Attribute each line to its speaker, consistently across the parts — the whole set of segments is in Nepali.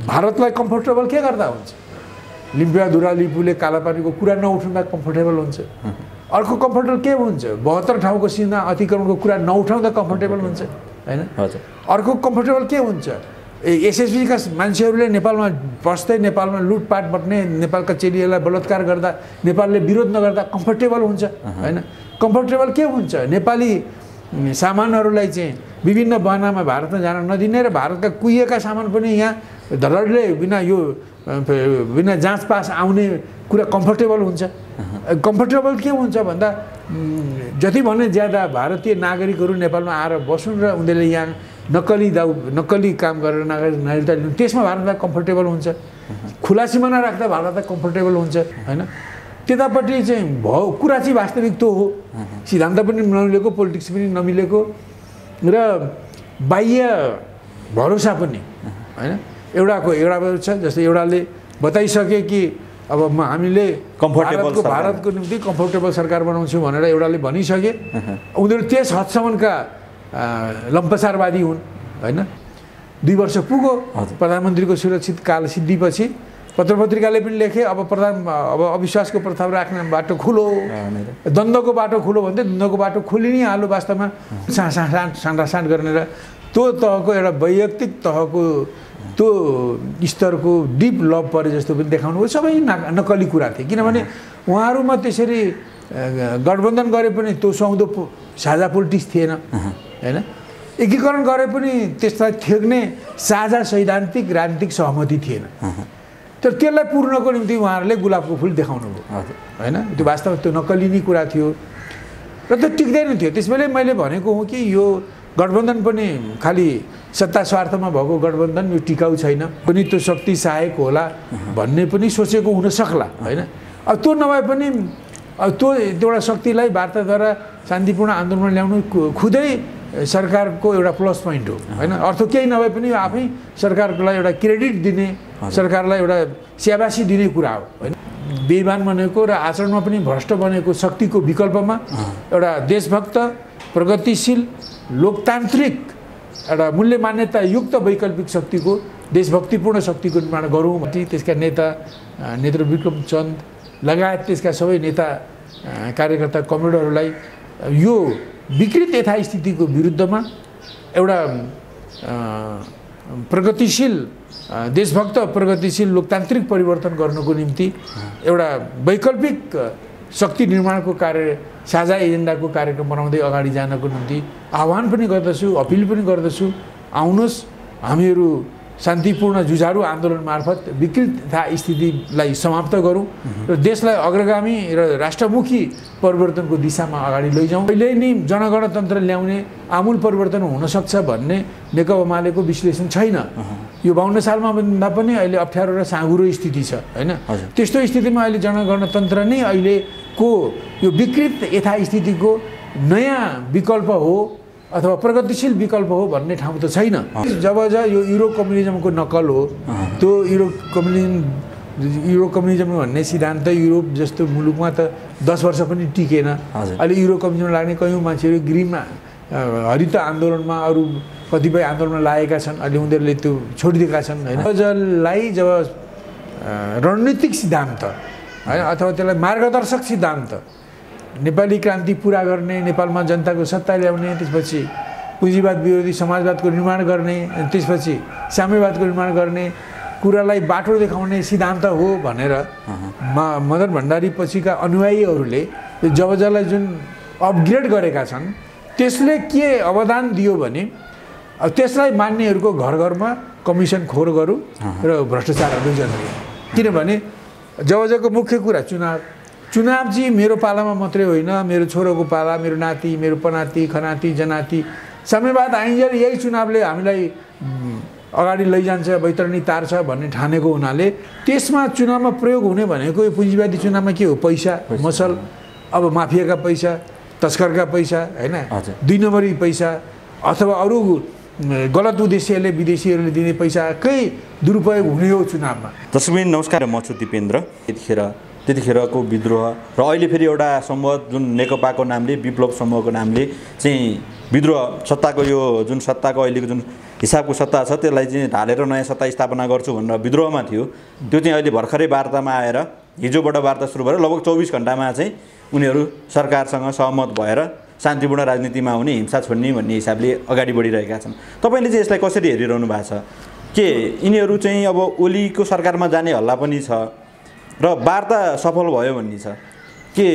Speaker 1: भारतलाई कम्फर्टेबल के गर्दा हुन्छ? लिम्पियाधुरा लिपुले कालापानीको कुरा नउठाउँदा कम्फर्टेबल हुन्छ। अर्को कम्फर्टेबल के हुन्छ? 72 ठाउँको सीमा अतिक्रमणको कुरा नउठाउँदा कम्फर्टेबल हुन्छ हैन?
Speaker 2: हजुर।
Speaker 1: अर्को कम्फर्टेबल के हुन्छ? एसएसबी का मान्छेहरूले नेपालमा बस्दै नेपालमा लुटपाट बट्ने, नेपालका चेलीहरूलाई बलात्कार गर्दा नेपालले विरोध नगर्दा कम्फर्टेबल हुन्छ हैन? कम्फर्टेबल के हुन्छ? नेपाली सामानहरूलाई चाहिँ विभिन्न बहानामा भारतमा जान नदिने र भारतका कुहिएका सामान पनि यहाँ धडडले बिना जाँच पास आउने कुरा कम्फर्टेबल हुन्छ। कम्फर्टेबल के हुन्छ भन्दा जति भने ज्यादा भारतीय नागरिकहरू नेपालमा आएर बसुन् र उनीहरूले यहाँ नक्कली काम गरेर नागरिकता लिनु, त्यसमा भारतलाई कम्फर्टेबल हुन्छ। खुला सिमाना राख्दा भारतलाई कम्फर्टेबल हुन्छ हैन? त्यतापट्टि चाहिँ कुरा चाहिँ वास्तविक त्यो हो। सिद्धान्त पनि नमिलेको, पोलिटिक्स पनि नमिलेको र बाह्य भरोसा पनि हैन? एउटा छ, जस्तै एउटाले बताइसके कि अब हामीले भारतको निम्ति कम्फर्टेबल सरकार बनाउँछौँ भनेर एउटाले भनिसके। उनीहरू त्यस हदसम्मका लम्पसारवादी हुन् हैन? 2 वर्ष पुग्यो प्रधानमन्त्रीको सुरक्षित काल सिद्धिपछि पत्रपत्रिकाले पनि लेखे अब अविश्वासको प्रस्ताव राख्ने बाटो खुलो, द्वन्द्वको बाटो खुलो भन्दै द्वन्द्वको बाटो खोलि नै हाल्यो वास्तवमा। साँडासाँड गर्ने र त्यो तहको एउटा वैयक्तिक तहको त्यो स्तरको डिप लभ परे जस्तो पनि देखाउनु हो। सबै नक्कली कुरा थिए, किनभने उहाँहरूमा त्यसरी गठबन्धन गरे पनि त्यो सुहाउँदो साझा पोलिटिक्स थिएन हैन? एकीकरण गरे पनि त्यसलाई थेग्ने साझा सैद्धान्तिक राजनीतिक सहमति थिएन। तर त्यसलाई पूर्णको निम्ति उहाँहरूले गुलाबको फुल देखाउनु भयो हैन? त्यो वास्तवमा त्यो नक्कली नै कुरा थियो र त्यो टिक्दैन थियो। त्यसैले मैले भनेको हो कि यो गठबन्धन पनि खालि सत्ता स्वार्थमा भएको गठबन्धन यो टिकाउ छैन, पनि त्यो शक्ति सहायक होला भन्ने पनि सोचेको हुन सक्ला हैन? अब त्यो नभए पनि त्यो एउटा शक्तिलाई वार्ताद्वारा शान्तिपूर्ण आन्दोलनमा ल्याउनु खुदै सरकारको एउटा प्लस पोइन्ट हो हैन? अर्थ केही नभए पनि आफै सरकारलाई एउटा क्रेडिट दिने, सरकारलाई एउटा स्याबासी दिने कुरा हो हैन? बेइमान बनेको र आचरणमा पनि भ्रष्ट बनेको शक्तिको विकल्पमा एउटा देशभक्त, प्रगतिशील, लोकतान्त्रिक, एउटा मूल्य मान्यता युक्त वैकल्पिक शक्तिको, देशभक्तिपूर्ण शक्तिको निर्माण गरौँ। त्यसका नेत्र विक्रम चन्द लगायत त्यसका सबै नेता कार्यकर्ता कमरेडहरूलाई यो विकृत यथास्थितिको विरुद्धमा एउटा प्रगतिशील, देशभक्त, प्रगतिशील, लोकतान्त्रिक परिवर्तन गर्नको निम्ति एउटा वैकल्पिक शक्ति निर्माणको कार्य, साझा एजेन्डाको कार्यक्रम बनाउँदै अगाडि जानको निम्ति आह्वान पनि गर्दछु, अपिल पनि गर्दछु। आउनुहोस्, हामीहरू शान्तिपूर्ण जुझारु आन्दोलन मार्फत विकृत स्थितिलाई समाप्त गरौँ र देशलाई अग्रगामी र राष्ट्रमुखी परिवर्तनको दिशामा अगाडि लैजाउँ। अहिले नै जनगणतन्त्र ल्याउने आमूल परिवर्तन हुन सक्छ भन्ने नेकपा एमालेको विश्लेषण छैन। यो 52 सालमा भन्दा पनि अहिले अप्ठ्यारो र साँघुरो स्थिति छ हैन। त्यस्तो स्थितिमा अहिले जनगणतन्त्र नै अहिलेको यो विकृत यथास्थितिको नयाँ विकल्प हो अथवा प्रगतिशील विकल्प हो भन्ने ठाउँ त छैन। जब यो युरो कम्युनिजमको नकल हो, त्यो युरो कम्युनिजम भन्ने सिद्धान्त युरोप जस्तो मुलुकमा त 10 वर्ष पनि टिकेन। अहिले युरो कम्युनिजम लाग्ने कयौं मान्छेहरू ग्रीनमा हरित आन्दोलनमा अरू कतिपय आन्दोलनमा लागेका छन्। अहिले उनीहरूले त्यो छोडिदिएका छन् हैन। जसलाई जब रणनीतिक सिद्धान्त हैन अथवा त्यसलाई मार्गदर्शक सिद्धान्त नेपाली क्रान्ति पूरा गर्ने, नेपालमा जनताको सत्ता ल्याउने, त्यसपछि पुँजीवाद विरोधी समाजवादको निर्माण गर्ने, त्यसपछि साम्यवादको निर्माण गर्ने कुरालाई बाटो देखाउने सिद्धान्त हो भनेर मदन भण्डारी पछिका अनुयायीहरूले जबजलाई जुन अपग्रेड गरेका छन् त्यसले के अवदान दियो भने त्यसलाई मान्नेहरूको घर घरमा कमिसन खोर गरौँ र भ्रष्टाचारहरू जन्मियो। किनभने जबजको मुख्य कुरा चुनाव चाहिँ मेरो पालामा मात्रै होइन, मेरो छोरोको पाला, मेरो नाति, मेरो पनाति, खनाति, जनाति, साम्यवाद आइन्जेल यही चुनावले हामीलाई अगाडि लैजान्छ, वैतरणी तार्छ भन्ने ठानेको हुनाले त्यसमा चुनावमा प्रयोग हुने भनेको यो पुँजीवादी चुनावमा के हो? पैसा, मसल, अब माफियाका पैसा, तस्करका पैसा हैन, 2 नम्बरी पैसा अथवा अरू गलत उद्देश्यले विदेशीहरूले दिने पैसाकै दुरुपयोग हुने हो चुनावमा।
Speaker 2: दर्शकबिन नमस्कार, म छु दिपेन्द्र। त्यतिखेरको विद्रोह र अहिले फेरि एउटा समूह जुन नेकपाको नामले, विप्लव समूहको नामले चाहिँ विद्रोह सत्ताको यो जुन सत्ताको अहिलेको जुन हिसाबको सत्ता छ त्यसलाई चाहिँ ढालेर नयाँ सत्ता स्थापना गर्छु भनेर विद्रोहमा थियो। त्यो चाहिँ अहिले भर्खरै वार्तामा आएर हिजोबाट वार्ता सुरु भएर लगभग 24 घण्टामा चाहिँ उनीहरू सरकारसँग सहमत भएर शान्तिपूर्ण राजनीतिमा आउने, हिंसा छोड्ने भन्ने हिसाबले अगाडि बढिरहेका छन्। तपाईँले चाहिँ यसलाई कसरी हेरिरहनु भएको छ? के यिनीहरू चाहिँ अब ओलीको सरकारमा जाने हल्ला पनि छ र वार्ता सफल भयो भन्ने छ के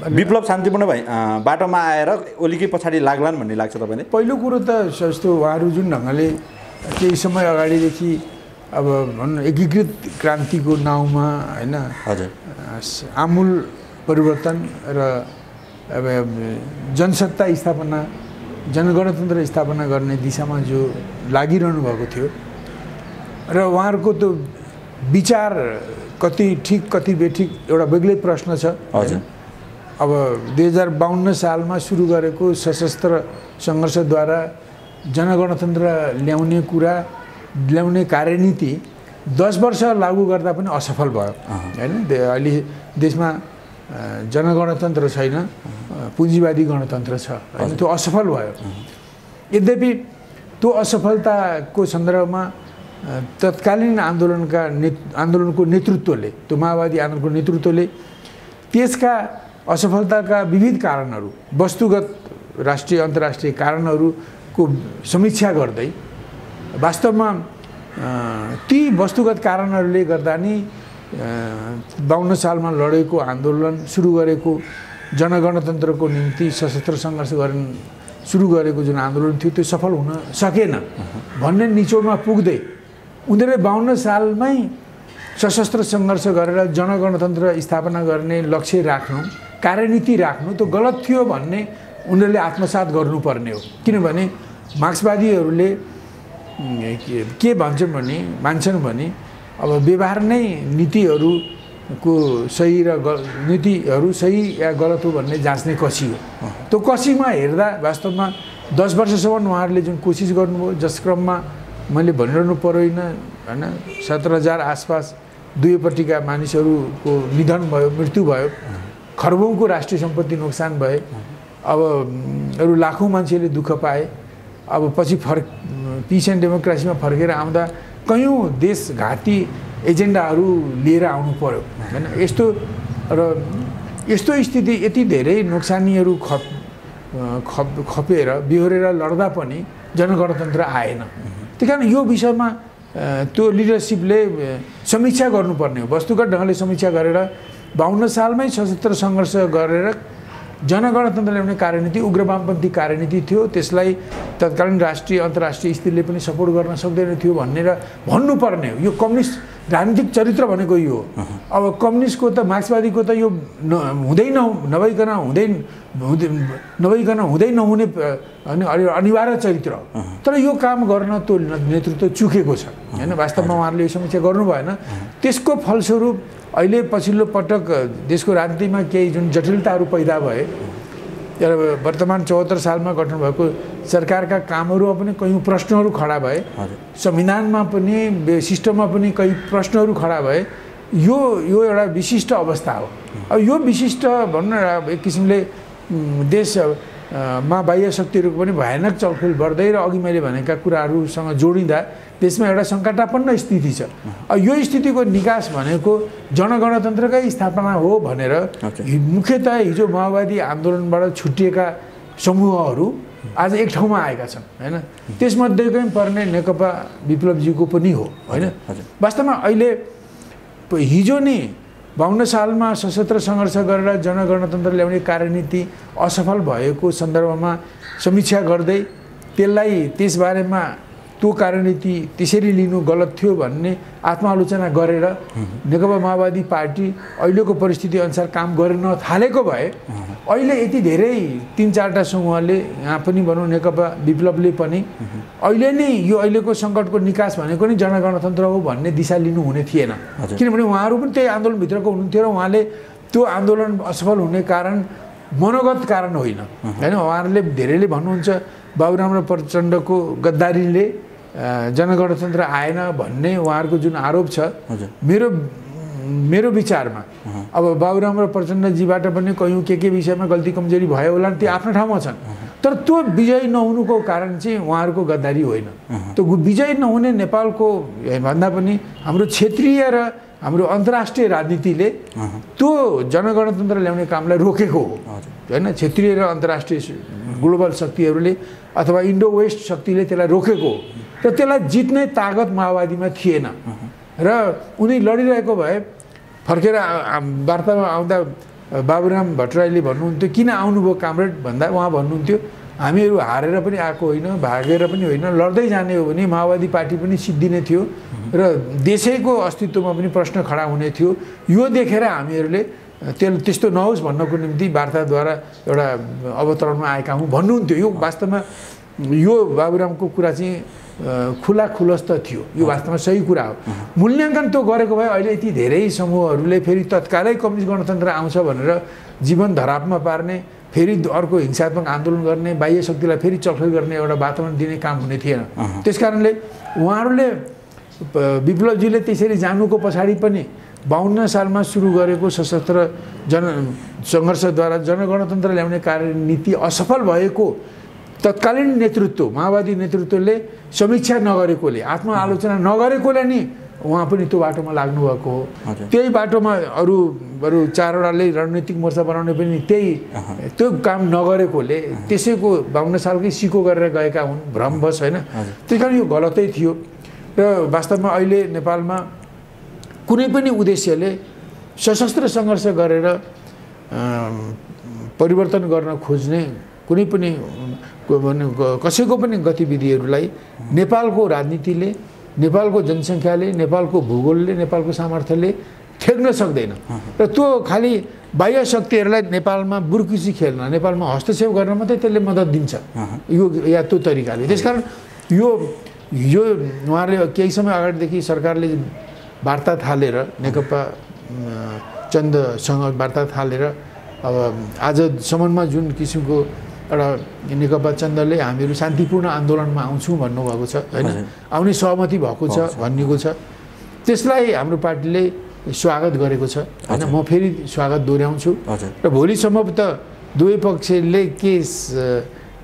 Speaker 2: विप्लव शान्तिपूर्ण बाटोमा आएर ओलीकै पछाडि लाग्लान् भन्ने लाग्छ तपाईँले?
Speaker 1: पहिलो कुरो त जस्तो उहाँहरू जुन ढङ्गले केही समय अगाडिदेखि अब भनौँ एकीकृत क्रान्तिको नाउँमा होइन
Speaker 2: हजुर
Speaker 1: आमूल परिवर्तन र अब जनसत्ता स्थापना जनगणतन्त्र स्थापना गर्ने दिशामा जो लागिरहनु भएको थियो र उहाँहरूको त्यो विचार कति ठिक कति बेठिक एउटा बेग्लै प्रश्न छ।
Speaker 2: हजुर
Speaker 1: अब 2052 सालमा सुरु गरेको सशस्त्र सङ्घर्षद्वारा जनगणतन्त्र ल्याउने कार्यनीति 10 वर्ष लागू गर्दा पनि असफल भयो होइन। अहिले देशमा जनगणतन्त्र छैन, पुँजीवादी गणतन्त्र छ होइन, त्यो असफल भयो। यद्यपि त्यो असफलताको सन्दर्भमा तत्कालीन आन्दोलनको नेतृत्वले, त्यो माओवादी आन्दोलनको नेतृत्वले त्यसका असफलताका विविध कारणहरू, वस्तुगत राष्ट्रिय अन्तर्राष्ट्रिय कारणहरूको समीक्षा गर्दै वास्तवमा ती वस्तुगत कारणहरूले गर्दा नि 52 सालमा लडेको आन्दोलन, सुरु गरेको जनगणतन्त्रको निम्ति सशस्त्र सङ्घर्ष सुरु गरेको जुन आन्दोलन थियो त्यो सफल हुन सकेन भन्ने निचोडमा पुग्दै उनीहरूले 52 सालमै सशस्त्र सङ्घर्ष गरेर जनगणतन्त्र स्थापना गर्ने लक्ष्य राख्नु, कार्यनीति राख्नु त्यो गलत थियो भन्ने उनीहरूले आत्मसात गर्नुपर्ने हो। किनभने मार्क्सवादीहरूले के मान्छन् भने अब व्यवहार नै नीतिहरूको सही र नीतिहरू सही या गलत हो भन्ने जाँच्ने कसी हो। त्यो कसीमा हेर्दा वास्तवमा 10 वर्षसम्म उहाँहरूले जुन कोसिस गर्नुभयो, जस क्रममा मैले भनिरहनु परेन होइन 17,000 आसपास दुवैपट्टिका मानिसहरूको निधन भयो, मृत्यु भयो, खरबौँको राष्ट्रिय सम्पत्ति नोक्सान भए, अब अरू लाखौँ मान्छेले दुःख पाए। अब पछि पिस एन्ड डेमोक्रेसीमा फर्केर आउँदा कयौँ देशघाती एजेन्डाहरू लिएर आउनु पर्यो होइन। यस्तो स्थिति यति धेरै नोक्सानीहरू खपेर बिहोरेर लड्दा पनि जनगणतन्त्र आएन। त्यही कारण यो विषयमा त्यो लिडरसिपले समीक्षा गर्नुपर्ने हो। वस्तुगत ढङ्गले समीक्षा गरेर 52 सालमै सशस्त्र सङ्घर्ष गरेर जनगणतन्त्र ल्याउने कार्यनीति उग्र वामपन्थी कार्यनीति थियो, त्यसलाई तत्कालीन राष्ट्रिय अन्तर्राष्ट्रिय स्थितिले पनि सपोर्ट गर्न सक्दैन थियो भनेर भन्नुपर्ने हो। यो कम्युनिस्ट राजनीतिक चरित्र भनेको यो हो। अब कम्युनिस्टको त मार्क्सवादीको त यो हुँदै नहुने अनिवार्य चरित्र हो। तर यो काम गर्न त्यो नेतृत्व चुकेको छ होइन। वास्तवमा उहाँहरूले यो समीक्षा गर्नु भएन। त्यसको फलस्वरूप अहिले पछिल्लो पटक देशको राजनीतिमा केही जुन जटिलताहरू पैदा भए, वर्तमान 74 सालमा गठन भएको सरकारका कामहरूमा पनि कयौँ प्रश्नहरू खडा भए, संविधानमा पनि सिस्टममा पनि कई प्रश्नहरू खडा भए। यो एउटा विशिष्ट अवस्था हो। अब यो विशिष्ट भन्न एक किसिमले देशमा बाह्य शक्तिहरूको पनि भयानक चलखेल बढ्दै र अघि मैले भनेका कुराहरूसँग जोडिँदा देशमा एउटा सङ्कटापन्न स्थिति छ। अब यो स्थितिको निकास भनेको जनगणतन्त्रकै स्थापना हो भनेर मुख्यतः हिजो माओवादी आन्दोलनबाट छुटिएका समूहहरू आज एक ठाउँमा आएका छन् होइन। त्यसमध्येकै पर्ने नेकपा विप्लवजीको पनि हो होइन। वास्तवमा अहिले हिजो नि 52 सालमा सशस्त्र सङ्घर्ष गरेर जनगणतन्त्र ल्याउने कार्यनीति असफल भएको सन्दर्भमा समीक्षा गर्दै त्यसबारेमा त्यो कार्यनीति त्यसरी लिनु गलत थियो भन्ने आत्मालोचना गरेर नेकपा माओवादी पार्टी अहिलेको परिस्थिति अनुसार काम गर्न थालेको भए अहिले यति धेरै 3-4टा समूहले यहाँ पनि भनौँ नेकपा विप्लवले पनि अहिले नै यो अहिलेको सङ्कटको निकास भनेको नि जनगणतन्त्र हो भन्ने दिशा लिनु हुने थिएन। किनभने उहाँहरू पनि त्यही आन्दोलनभित्रको हुनुहुन्थ्यो र उहाँले त्यो आन्दोलन असफल हुने कारण मनोगत कारण होइन होइन। उहाँहरूले धेरैले भन्नुहुन्छ बाबुराम प्रचण्डको गद्दारीले जनगणतन्त्र आएन भन्ने उहाँहरूको जुन आरोप छ, मेरो विचारमा अब बाबुराम प्रचण्डजीबाट पनि कयौँ के विषयमा गल्ती कमजोरी भयो होला त्यो आफ्नो ठाउँमा छन्। तर त्यो विजयी नहुनुको कारण चाहिँ उहाँहरूको गद्दारी होइन। त्यो विजयी नहुने नेपालको भन्दा पनि हाम्रो क्षेत्रीय र हाम्रो अन्तर्राष्ट्रिय राजनीतिले त्यो जनगणतन्त्र ल्याउने कामलाई रोकेको हो होइन। क्षेत्रीय र अन्तर्राष्ट्रिय ग्लोबल शक्तिहरूले अथवा इन्डो वेस्ट शक्तिले त्यसलाई रोकेको हो र त्यसलाई जित्ने तागत माओवादीमा थिएन र उनी लडिरहेको भए फर्केर वार्तामा आउँदा बाबुराम भट्टराईले भन्नुहुन्थ्यो किन आउनुभयो कामरेड भन्दा उहाँ भन्नुहुन्थ्यो हामीहरू हारेर पनि आएको होइन, भागेर पनि होइन, लड्दै जाने हो भने माओवादी पार्टी पनि सिद्धिने थियो र देशैको अस्तित्वमा पनि प्रश्न खडा हुने थियो। यो देखेर हामीहरूले त्यस्तो नहोस् भन्नको निम्ति वार्ताद्वारा एउटा अवतरणमा आएका हौँ भन्नुहुन्थ्यो। यो वास्तवमा यो बाबुरामको कुरा चाहिँ खुला खुलस्त थियो, यो वास्तवमा सही कुरा हो। मूल्याङ्कन त्यो गरेको भए अहिले यति धेरै समूहहरूले फेरि तत्कालै कम्युनिस्ट गणतन्त्र आउँछ भनेर जीवन धरापमा पार्ने, फेरि अर्को हिंसात्मक आन्दोलन गर्ने, बाह्य शक्तिलाई फेरि चलखेल गर्ने एउटा वातावरण दिने काम हुने थिएन। त्यसकारणले उहाँहरूले विप्लवजीले त्यसरी जानुको पछाडि पनि 52 सालमा सुरु गरेको सशस्त्र सङ्घर्षद्वारा जनगणतन्त्र ल्याउने कार्यनीति असफल भएको तत्कालीन नेतृत्व माओवादी नेतृत्वले समीक्षा नगरेकोले, आत्मआलोचना नगरेकोले नि उहाँ पनि त्यो बाटोमा लाग्नुभएको हो। त्यही बाटोमा अरू 4वटाले रणनीतिक मोर्चा बनाउने पनि त्यो काम नगरेकोले त्यसैको 52 सालकै सिको गरेर गएका हुन्, भ्रमवश होइन। त्यस कारण यो गलतै थियो र वास्तवमा अहिले नेपालमा कुनै पनि उद्देश्यले सशस्त्र सङ्घर्ष गरेर परिवर्तन गर्न खोज्ने कुनै पनि कसैको पनि गतिविधिहरूलाई नेपालको राजनीतिले, नेपालको जनसङ्ख्याले, नेपालको भूगोलले, नेपालको सामर्थ्यले ठेक्न सक्दैन र त्यो खालि बाह्य शक्तिहरूलाई नेपालमा बुर्किसी खेल्न, नेपालमा हस्तक्षेप गर्न मात्रै त्यसले मद्दत दिन्छ यो या त्यो तरिकाले। त्यसकारण यो उहाँहरूले केही समय अगाडिदेखि सरकारले वार्ता थालेर नेकपा चन्दसँग वार्ता थालेर अब आजसम्ममा जुन किसिमको एउटा नेकपा चन्दले हामीहरू शान्तिपूर्ण आन्दोलनमा आउँछौँ भन्नुभएको छ होइन, आउने सहमति भएको छ भनिएको छ, त्यसलाई हाम्रो पार्टीले स्वागत गरेको छ होइन। म फेरि स्वागत दोहोऱ्याउँछु र भोलिसम्म त दुवै पक्षले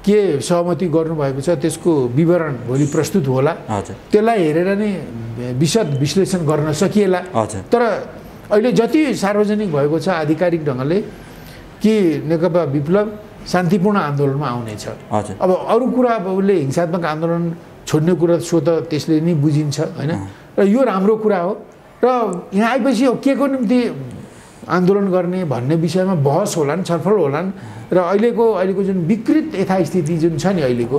Speaker 1: के सहमति गर्नुभएको छ त्यसको विवरण भोलि प्रस्तुत होला, त्यसलाई हेरेर नै विशद विश्लेषण गर्न सकिएला। तर अहिले जति सार्वजनिक भएको छ आधिकारिक ढङ्गले कि नेकपा विप्लव शान्तिपूर्ण आन्दोलनमा आउनेछ। अब अरू कुरा अब उसले हिंसात्मक आन्दोलन छोड्ने कुरा त त्यसले नै बुझिन्छ होइन, र यो राम्रो कुरा हो। र यहाँ आएपछि के को निम्ति आन्दोलन गर्ने भन्ने विषयमा बहस होलान्, छलफल होलान् र अहिलेको जुन विकृत यथास्थिति जुन छ नि अहिलेको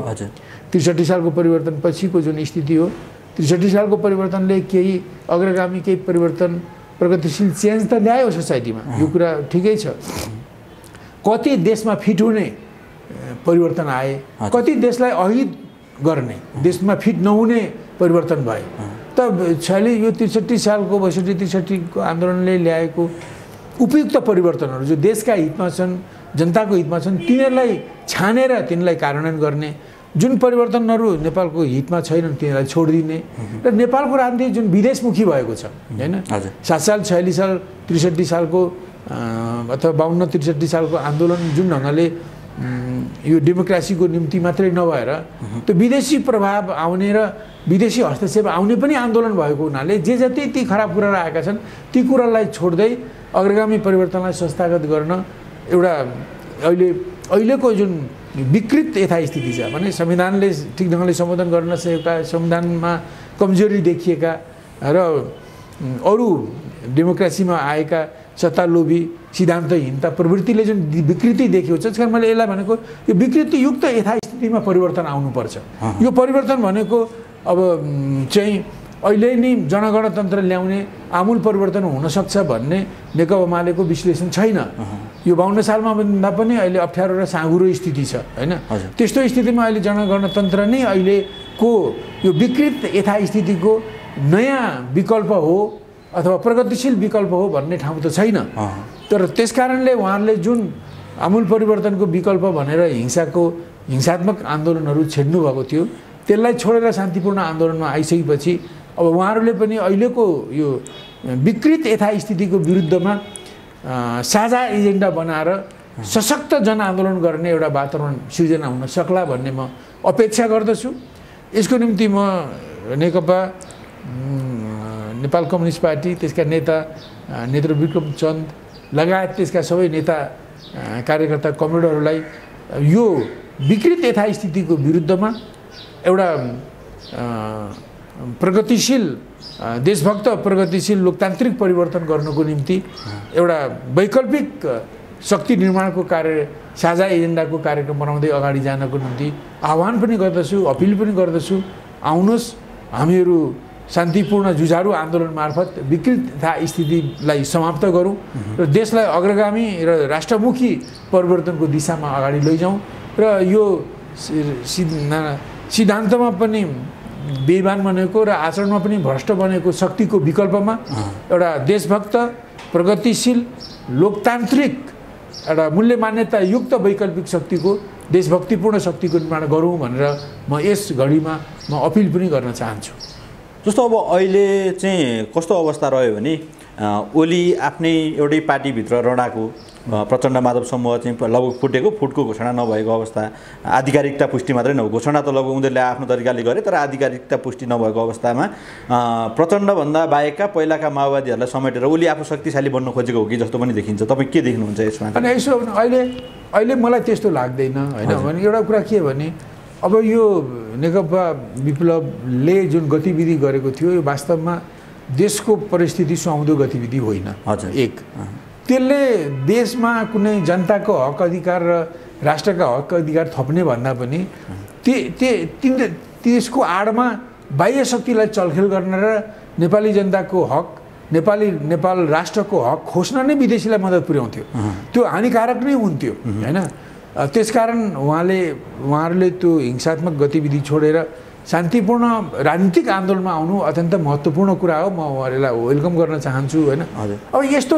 Speaker 1: 63 सालको परिवर्तन पछिको जुन स्थिति हो, 63 सालको परिवर्तनले केही अग्रगामी केही परिवर्तन प्रगतिशील चेन्ज त ल्यायो सोसाइटीमा, यो कुरा ठिकै छ। कति देशमा फिट हुने परिवर्तन आए, कति देशलाई अहित गर्ने, देशमा फिट नहुने परिवर्तन भए। त यो 63 सालको 62-63 को आन्दोलनले ल्याएको उपयुक्त परिवर्तनहरू जो देशका हितमा छन्, जनताको हितमा छन्, तिनीहरूलाई छानेर तिनीलाई कार्यान्वयन गर्ने, जुन परिवर्तनहरू नेपालको हितमा छैनन् तिनीहरूलाई छोडिदिने र नेपालको राजनीति जुन विदेशमुखी भएको छ होइन, 7 साल 46 साल 63 सालको अथवा 52-63 सालको आन्दोलन जुन ढङ्गले यो डेमोक्रेसीको निम्ति मात्रै नभएर त्यो विदेशी प्रभाव आउने र विदेशी हस्तक्षेप आउने पनि आन्दोलन भएको हुनाले जे जति ती खराब कुराहरू आएका छन् ती कुरालाई छोड्दै अग्रगामी परिवर्तनलाई संस्थागत गर्न एउटा अहिलेको जुन विकृत यथास्थिति छ भने संविधानले ठिक ढङ्गले सम्बोधन गर्न नसकेका, संविधानमा कमजोरी देखिएका र अरू डेमोक्रेसीमा आएका सत्तालोभी सिद्धान्तहीनता प्रवृत्तिले जुन विकृति देखेको छ, त्यसकारण मैले यसलाई भनेको यो विकृतियुक्त यथास्थितिमा परिवर्तन आउनुपर्छ। यो परिवर्तन भनेको अब चाहिँ अहिले नै जनगणतन्त्र ल्याउने आमूल परिवर्तन हुनसक्छ भन्ने नेकपा एमालेको विश्लेषण छैन। यो 52 सालमा भन्दा पनि अहिले अप्ठ्यारो र साँघुरो स्थिति छ होइन। त्यस्तो स्थितिमा अहिले जनगणतन्त्र नै अहिलेको यो विकृत यथास्थितिको नयाँ विकल्प हो अथवा प्रगतिशील विकल्प हो भन्ने ठाउँ त छैन। तर त्यसकारणले उहाँहरूले जुन आमूल परिवर्तनको विकल्प भनेर हिंसात्मक आन्दोलनहरू छेड्नु भएको थियो त्यसलाई छोडेर शान्तिपूर्ण आन्दोलनमा आइसकेपछि अब उहाँहरूले पनि अहिलेको यो विकृत यथास्थितिको विरुद्धमा साझा एजेन्डा बनाएर सशक्त जनआन्दोलन गर्ने एउटा वातावरण सिर्जना हुन सक्ला भन्ने म अपेक्षा गर्दछु। यसको निम्ति म नेकपा नेपाल कम्युनिस्ट पार्टी त्यसका नेता नेत्र विक्रम चन्द लगायत त्यसका सबै नेता कार्यकर्ता कमरेडहरूलाई यो विकृत यथास्थितिको विरुद्धमा एउटा प्रगतिशील देशभक्त प्रगतिशील लोकतान्त्रिक परिवर्तन गर्नको निम्ति एउटा वैकल्पिक शक्ति निर्माणको कार्य साझा एजेन्डाको कार्यक्रम बनाउँदै अगाडि जानको निम्ति आह्वान पनि गर्दछु, अपिल पनि गर्दछु। आउनुहोस् हामीहरू शान्तिपूर्ण जुझारु आन्दोलन मार्फत विकृत स्थितिलाई समाप्त गरौँ र देशलाई अग्रगामी र राष्ट्रमुखी परिवर्तनको दिशामा अगाडि लैजाउँ र यो सिद्धान्तमा पनि बेइमान बनेको र आचरणमा पनि भ्रष्ट बनेको शक्तिको विकल्पमा एउटा देशभक्त प्रगतिशील लोकतान्त्रिक एउटा मूल्य मान्यता युक्त वैकल्पिक शक्तिको देशभक्तिपूर्ण शक्तिको निर्माण गरौँ भनेर म यस घडीमा म अपिल पनि गर्न चाहन्छु।
Speaker 2: जस्तो अब अहिले चाहिँ कस्तो अवस्था रह्यो भने ओली आफ्नै एउटै पार्टीभित्र रडाको प्रचण्ड माधव समूह चाहिँ लगभग फुटको घोषणा नभएको अवस्था, आधिकारिकता पुष्टि मात्रै नभएको घोषणा त लगभग उनीहरूले आफ्नो तरिकाले गरे तर आधिकारिकता पुष्टि नभएको अवस्थामा प्रचण्डभन्दा बाहेकका पहिलाका माओवादीहरूलाई समेटेर ओली आफू शक्तिशाली बन्न खोजेको हो कि जस्तो पनि देखिन्छ। तपाईँ के देख्नुहुन्छ यसमा?
Speaker 1: अनि यसो अहिले मलाई त्यस्तो लाग्दैन होइन। भने एउटा कुरा के भने अब यो नेकपा विप्लवले जुन गतिविधि गरेको थियो यो वास्तवमा देशको परिस्थिति सुहाउँदो गतिविधि होइन। एक त्यसले देशमा कुनै जनताको हक अधिकार र राष्ट्रका हक अधिकार थप्ने भन्दा पनि त्यसको आडमा बाह्य शक्तिलाई चलखेल गर्न र नेपाली जनताको हक नेपाल राष्ट्रको हक खोज्न नै विदेशीलाई मद्दत पुर्याउँथ्यो। त्यो हानिकारक नै हुन्थ्यो होइन। त्यसकारण उहाँहरूले त्यो हिंसात्मक गतिविधि छोडेर शान्तिपूर्ण राजनीतिक आन्दोलनमा आउनु अत्यन्त महत्त्वपूर्ण कुरा हो। म उहाँहरूलाई वेलकम गर्न चाहन्छु होइन। अब यस्तो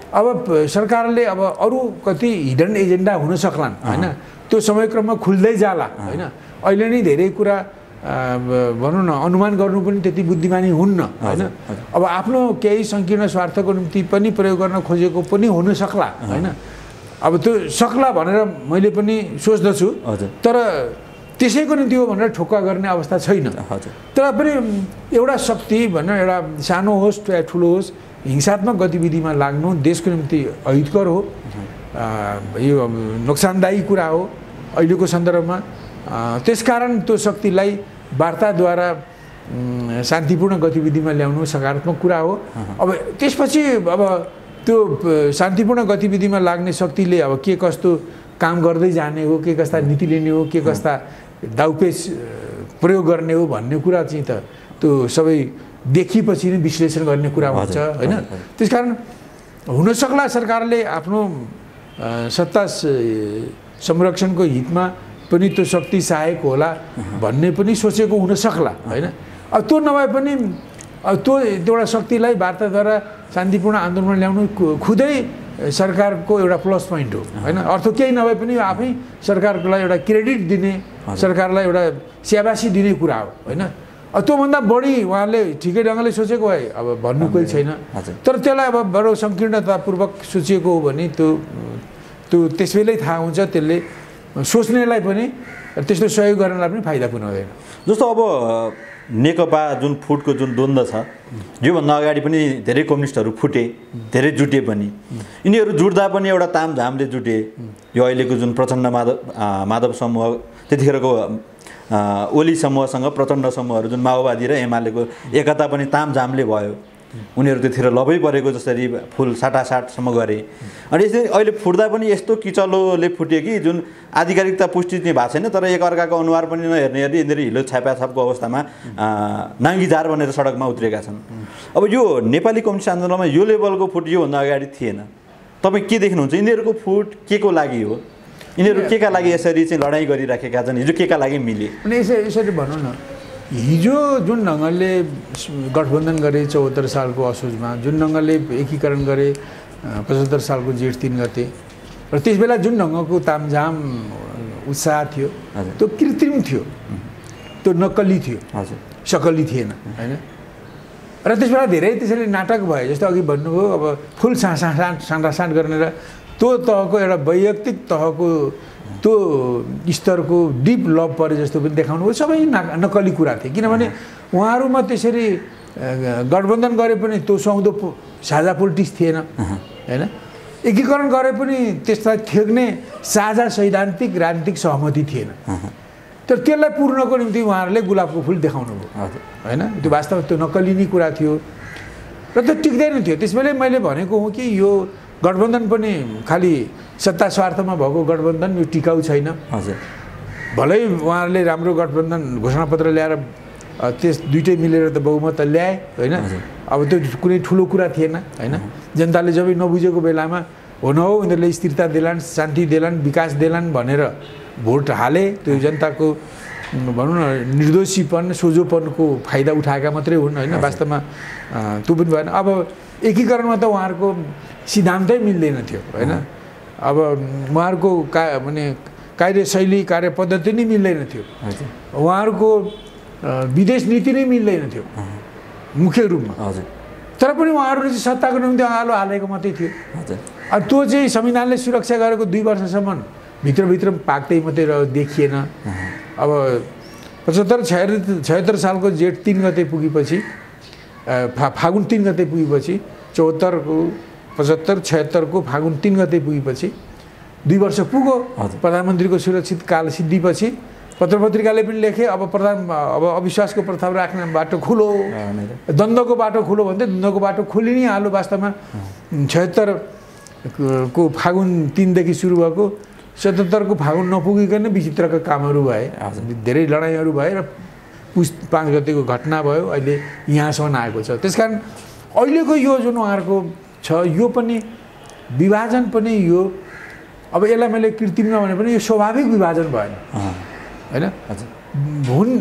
Speaker 1: अब सरकारले अब अरू कति हिडन एजेन्डा हुन सक्लान् होइन, त्यो समयक्रममा खुल्दै जाला होइन। अहिले नै धेरै कुरा भनौँ न अनुमान गर्नु पनि त्यति बुद्धिमानी हुन्न होइन। अब आफ्नो केही सङ्कीर्ण स्वार्थको निम्ति पनि प्रयोग गर्न खोजेको पनि हुन सक्ला होइन। अब त्यो सक्ला भनेर मैले पनि सोच्दछु तर त्यसैको निम्ति हो भनेर ठोक्का गर्ने अवस्था छैन। तर पनि एउटा शक्ति भनेर एउटा सानो होस् या ठुलो होस् हिंसात्मक गतिविधिमा लाग्नु देशको निम्ति अहितकर हो, यो नोक्सानदायी कुरा हो अहिलेको सन्दर्भमा। त्यसकारण त्यो शक्तिलाई वार्ताद्वारा शान्तिपूर्ण गतिविधिमा ल्याउनु सकारात्मक कुरा हो। अब त्यसपछि अब त्यो शान्तिपूर्ण गतिविधिमा लाग्ने शक्तिले अब के कस्तो काम गर्दै जाने हो, के कस्ता नीति लिने हो, के कस्ता दाउपेच प्रयोग गर्ने हो भन्ने कुरा चाहिँ त त्यो सबै देखिपछि नै विश्लेषण गर्ने कुरा हुन्छ होइन। त्यसकारण हुनसक्ला सरकारले आफ्नो सत्ता संरक्षणको हितमा पनि त्यो शक्ति सहायक होला भन्ने पनि सोचेको हुनसक्ला होइन। अब त्यो नभए पनि त्यो एउटा शक्तिलाई वार्ताद्वारा शान्तिपूर्ण आन्दोलनमा ल्याउनु खुदै सरकारको एउटा प्लस पोइन्ट हो होइन। अर्थ केही नभए पनि आफै सरकारलाई एउटा क्रेडिट दिने, सरकारलाई एउटा स्याबासी दिने कुरा हो होइन। त्योभन्दा बढी उहाँले ठिकै ढङ्गले सोचेको भए अब भन्नु कोही छैन। तर त्यसलाई अब बडो सङ्कीर्णतापूर्वक सोचिएको हो भने त्यो त्यसैले थाहा हुन्छ, त्यसले सोच्नेलाई पनि त्यस्तो सहयोग गर्नलाई पनि फाइदा पुर्याउँदैन।
Speaker 2: जस्तो अब नेकपा जुन फुटको जुन द्वन्द्व छ योभन्दा अगाडि पनि धेरै कम्युनिस्टहरू फुटे, धेरै जुटे पनि। यिनीहरू जुट्दा पनि एउटा तामझामले जुटे। यो अहिलेको जुन प्रचण्ड माधव समूह, त्यतिखेरको ओली समूहसँग प्रचण्ड समूहहरू जुन माओवादी र एमालेको एकता पनि तामझामले भयो। उनीहरू त्यतिखेर लभै परेको जसरी फुल साटासाटसम्म गरे। अनि यसरी अहिले फुट्दा पनि यस्तो किचलोले फुट्यो कि जुन आधिकारिकता पुष्टि चाहिँ भएको छैन तर एकअर्काको अनुहार पनि नहेर्ने यदि यिनीहरू हिलो छापाछापको अवस्थामा नाङ्गीझार बनेर सडकमा उत्रेका छन्। अब यो नेपाली कम्युनिस्ट आन्दोलनमा यो लेभलको फुट योभन्दा अगाडि थिएन। तपाईँ के देख्नुहुन्छ? यिनीहरूको फुट के को लागि हो? यिनीहरू के का लागि यसरी चाहिँ लडाइँ गरिराखेका छन्? हिजो के का लागि मिले?
Speaker 1: अनि यसरी भनौँ न, हिजो जुन ढङ्गले गठबन्धन गरे 74 सालको असोजमा, जुन ढङ्गले एकीकरण गरे 75 सालको जेठ 3 गते र त्यस बेला जुन ढङ्गको तामझाम उत्साह थियो त्यो कृत्रिम थियो, त्यो नक्कली थियो, सकली थिएन होइन। र त्यस बेला धेरै त्यसरी नाटक भयो जस्तो अघि भन्नुभयो। अब फुल साँडासाँड गर्ने र त्यो तहको एउटा वैयक्तिक तहको त्यो स्तरको डिप लभ परे जस्तो पनि देखाउनु हो। सबै नक्कली कुरा थिए, किनभने उहाँहरूमा त्यसरी गठबन्धन गरे पनि त्यो सुहाउँदो साझा पोलिटिक्स थिएन होइन। एकीकरण गरे पनि त्यसलाई थेक्ने साझा सैद्धान्तिक राजनीतिक सहमति थिएन। तर त्यसलाई पूर्णको निम्ति उहाँहरूले गुलाबको फुल देखाउनु भयो होइन। त्यो वास्तवमा त्यो नक्कली नै कुरा थियो र त्यो टिक्दैन थियो। त्यसैले मैले भनेको हुँ कि यो गठबन्धन पनि खालि सत्ता स्वार्थमा भएको गठबन्धन यो टिकाउ छैन। भलै उहाँहरूले राम्रो गठबन्धन घोषणापत्र ल्याएर त्यस दुइटै मिलेर त बहुमत ल्याए होइन। अब त्यो कुनै ठुलो कुरा थिएन होइन। जनताले जब नबुझेको बेलामा हो न हो उनीहरूले स्थिरता देलान्, शान्ति देलान्, विकास देलान् भनेर भोट हाले। त्यो जनताको भनौँ न निर्दोषीपन सोझोपनको फाइदा उठाएका मात्रै हुन् होइन। वास्तवमा त्यो पनि भएन। अब एकीकरणमा त उहाँहरूको सिद्धान्तै मिल्दैन थियो होइन। अब उहाँहरूको माने कार्यशैली कार्यपद्धति नै मिल्दैन थियो। उहाँहरूको विदेश नीति नै मिल्दैन थियो मुख्य रूपमा। तर पनि उहाँहरूले चाहिँ सत्ताको निम्ति आलो हालेको मात्रै थियो। अब त्यो चाहिँ संविधानले सुरक्षा गरेको 2 वर्षसम्म भित्रभित्र पाक्दै मात्रै देखिएन। अब 75-76 सालको जेठ 3 गते पुगेपछि फागुन 3 गते पुगेपछि 75-76 को फागुन 3 गते पुगेपछि 2 वर्ष पुग्यो। प्रधानमन्त्रीको सुरक्षित काल सिद्धिपछि पत्रपत्रिकाले पनि लेखे अब अविश्वासको प्रस्ताव राख्ने बाटो खुलो, द्वन्द्वको बाटो खुलो भन्दै द्वन्द्वको बाटो खोलि नै हाल्यो। वास्तवमा 76 को फागुन 3 देखि सुरु भएको 77 को फागुन नपुगिकन विचित्रका कामहरू भए, धेरै लडाइँहरू भए र पुस 5 गतेको घटना भयो। अहिले यहाँसम्म आएको छ। त्यसकारण अहिलेको यो जुन उहाँहरूको छ यो पनि विभाजन पनि यो अब यसलाई मैले कृत्रिम नभने पनि यो स्वाभाविक विभाजन भएन होइन।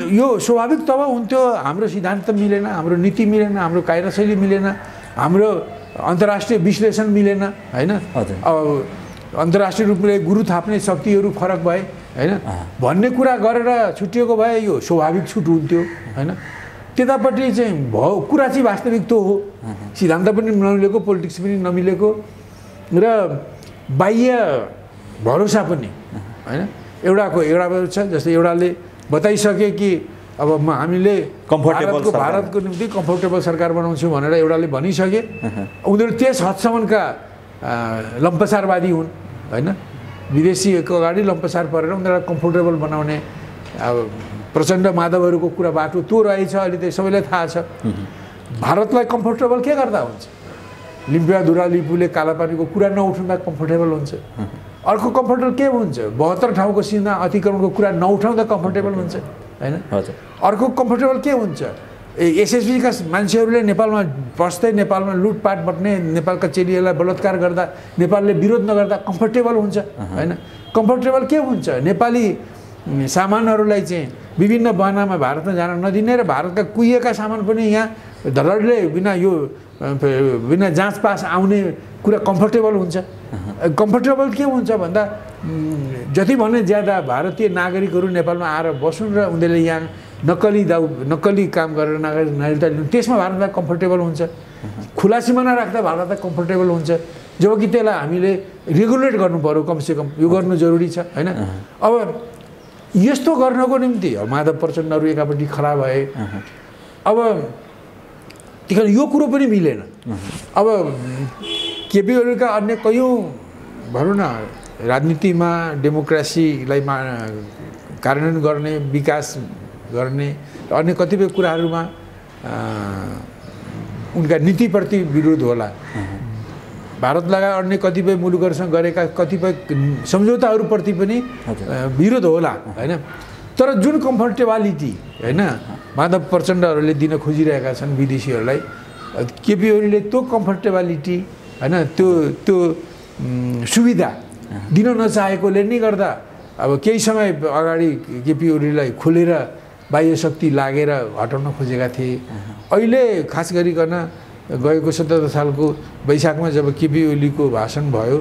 Speaker 1: यो स्वाभाविक तब हुन्थ्यो हाम्रो सिद्धान्त मिलेन, हाम्रो नीति मिलेन, हाम्रो कार्यशैली मिलेन, हाम्रो अन्तर्राष्ट्रिय विश्लेषण मिलेन होइन। अब अन्तर्राष्ट्रिय रूपले गुरु थाप्ने शक्तिहरू फरक भए होइन भन्ने कुरा गरेर छुटिएको भए यो स्वाभाविक छुट हुन्थ्यो होइन। त्यतापट्टि चाहिँ भयो कुरा चाहिँ वास्तविक त्यो हो। सिद्धान्त पनि नमिलेको, पोलिटिक्स पनि नमिलेको र बाह्य भरोसा पनि होइन। एउटा छ जस्तै एउटाले बताइसके कि अब हामीले भारतको निम्ति कम्फर्टेबल सरकार बनाउँछु भनेर एउटाले भनिसके। उनीहरू त्यस हदसम्मका लम्पसारवादी हुन् होइन। विदेशीको अगाडि लम्पसार परेर उनीहरूलाई कम्फर्टेबल बनाउने अब प्रचण्ड माधवहरूको कुरा बाटो त्यो रहेछ। अहिले त सबैलाई थाहा छ। भारतलाई कम्फर्टेबल के गर्दा हुन्छ? लिम्पियाधुरा लिपुले कालापानीको कुरा नउठाउँदा कम्फर्टेबल हुन्छ। अर्को कम्फर्टेबल के हुन्छ? 72 ठाउँको सीमा अतिक्रमणको कुरा नउठाउँदा कम्फर्टेबल हुन्छ होइन। अर्को कम्फर्टेबल के हुन्छ? एसएसबीका मान्छेहरूले नेपालमा बस्दै नेपालमा लुटपाट बट्ने, नेपालका चेलीहरूलाई बलात्कार गर्दा नेपालले विरोध नगर्दा कम्फर्टेबल हुन्छ होइन। कम्फर्टेबल के हुन्छ? नेपाली सामानहरूलाई चाहिँ विभिन्न बहानामा भारतमा जान नदिने र भारतका कुहिएका सामान पनि यहाँ धडडले बिना जाँच पास आउने कुरा कम्फर्टेबल हुन्छ। कम्फर्टेबल के हुन्छ भन्दा जति भने ज्यादा भारतीय नागरिकहरू नेपालमा आएर बसुन् र उनीहरूले यहाँ नक्कली काम गरेर नागरिकता लिनु, त्यसमा भारतलाई कम्फर्टेबल हुन्छ। खुला सिमाना राख्दा भारतलाई कम्फर्टेबल हुन्छ। जब कि त्यसलाई हामीले रेगुलेट गर्नु पर्यो, कमसेकम यो गर्नु जरुरी छ होइन। अब यस्तो गर्नको निम्ति माधव प्रचण्डहरू एकापट्टि खडा भए। अब त्यही यो कुरो पनि मिलेन। अब केपी ओलीका अन्य कयौँ भनौँ न राजनीतिमा डेमोक्रेसीलाई कार्यान्वयन गर्ने, विकास गर्ने र अन्य कतिपय कुराहरूमा उनका नीतिप्रति विरोध होला। भारत लगायत अन्य कतिपय मुलुकहरूसँग गरेका कतिपय सम्झौताहरूप्रति पनि विरोध होला होइन। तर जुन कम्फर्टेबलिटी होइन माधव प्रचण्डहरूले दिन खोजिरहेका छन् विदेशीहरूलाई, केपी ओलीले त्यो कम्फर्टेबलिटी होइन त्यो सुविधा दिन नचाहेकोले नै गर्दा अब केही समय अगाडि केपी ओलीलाई खोलेर बाह्य शक्ति लागेर हटाउन खोजेका थिए। अहिले खास गरिकन गएको 77 सालको वैशाखमा जब केपी ओलीको भाषण भयो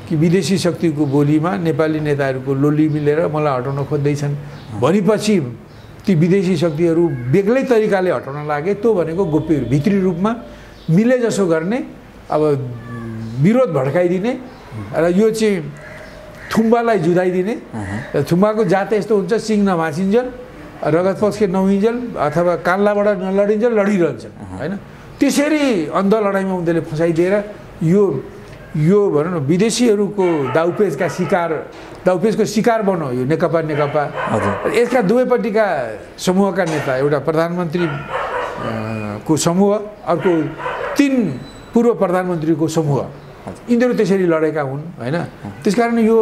Speaker 1: कि विदेशी शक्तिको बोलीमा नेपाली नेताहरूको लोली मिलेर मलाई हटाउन खोज्दैछन् भनेपछि ती विदेशी शक्तिहरू बेग्लै तरिकाले हटाउन लागे। त्यो भनेको गोप्य भित्री रूपमा मिले जसो गर्ने, अब विरोध भड्काइदिने, र यो चाहिँ थुम्बालाई जुधाइदिने थुम्बाको जात यस्तो हुन्छ सिङ नभाँचिन्जेल रगत पस्के नहुइन्जेल अथवा कान्लाबाट नलडिन्जेल लडिरहन्छन् होइन त्यसरी अन्ध लडाइँमा उनीहरूले फसाइदिएर यो भनौँ न विदेशीहरूको दाउपेचको शिकार बनायो यो नेकपा यसका दुवैपट्टिका समूहका नेता एउटा प्रधानमन्त्री को समूह अर्को 3 पूर्व प्रधानमन्त्रीको समूह यिनीहरू त्यसरी लडेका हुन् होइन त्यसकारण यो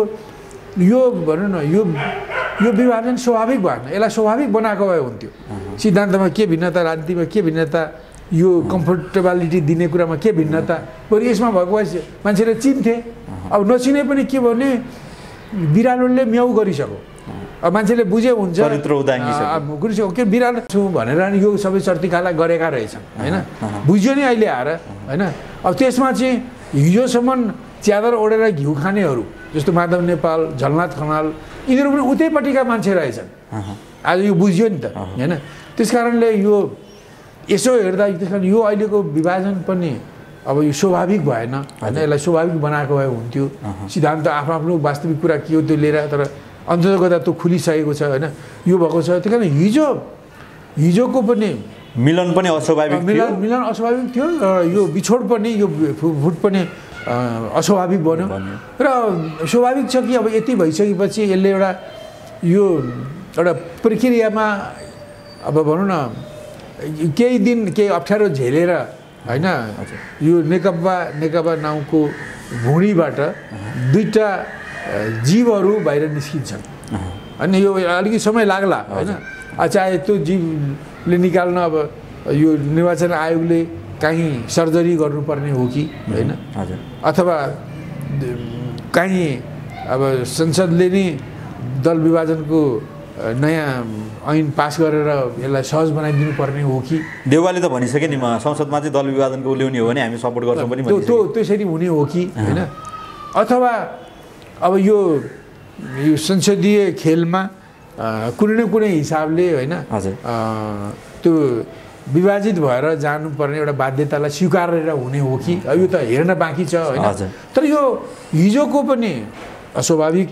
Speaker 1: भनौँ न यो विभाजन स्वाभाविक भएन यसलाई स्वाभाविक बनाएको भए हुन्थ्यो सिद्धान्तमा के भिन्नता राजनीतिमा के भिन्नता यो कम्फर्टेबिलिटी दिने कुरामा के भिन्नता बरु यसमा भएको भए मान्छेले चिन्थे अब नचिने पनि के भने बिरालोले म्याउ गरिसक्यो अब मान्छेले बुझे हुन्छ गरिसक्यो के बिरालो छु भनेर यो सबै चर्तिखाला गरेका रहेछन् होइन बुझ्यो नि अहिले आएर होइन अब त्यसमा चाहिँ हिजोसम्म च्यादर ओढेर घिउ खानेहरू जस्तो माधव नेपाल झलनाथ खनाल यिनीहरू पनि उतैपट्टिका मान्छे रहेछन् आज यो बुझ्यो नि त होइन त्यसकारणले यो यसो हेर्दा त्यस कारण यो अहिलेको विभाजन पनि अब यो स्वाभाविक भएन होइन यसलाई स्वाभाविक बनाएको भए हुन्थ्यो सिद्धान्त आफ्नो वास्तविक कुरा के हो त्यो लिएर तर अन्तर्गत त्यो खुलिसकेको छ होइन यो भएको छ त्यही कारण हिजोको पनि
Speaker 2: मिलन पनि अस्वाभाविक थियो
Speaker 1: मिलन अस्वाभाविक थियो यो बिछोड पनि यो फुट पनि अस्वाभाविक बन्यो र स्वाभाविक छ कि अब यति भइसकेपछि यसले एउटा प्रक्रियामा अब भनौँ न केही दिन केही अप्ठ्यारो झेलेर होइन यो नेकपा नाउँको भुँडीबाट 2टा जीवहरू बाहिर निस्किन्छन् अनि यो अलिकति समय लाग्ला होइन चाहे त्यो जीवले निकाल्न अब यो निर्वाचन आयोगले कहीँ सर्जरी गर्नुपर्ने हो कि होइन अथवा कहीँ अब संसदले नै दल विभाजनको नयाँ ऐन पास गरेर यसलाई सहज बनाइदिनु पर्ने हो कि
Speaker 2: देउवाले त भनिसके नि संसदमा चाहिँ दल विभाजनको ल्याउने हो भने हामी सपोर्ट गर्छौँ पनि
Speaker 1: त्यो त्यसरी हुने हो कि होइन अथवा अब यो संसदीय खेलमा कुनै न कुनै हिसाबले होइन त्यो विभाजित भएर जानुपर्ने एउटा बाध्यतालाई स्वीकारेर हुने हो कि यो त हेर्न बाँकी छ होइन तर यो हिजोको पनि अस्वाभाविक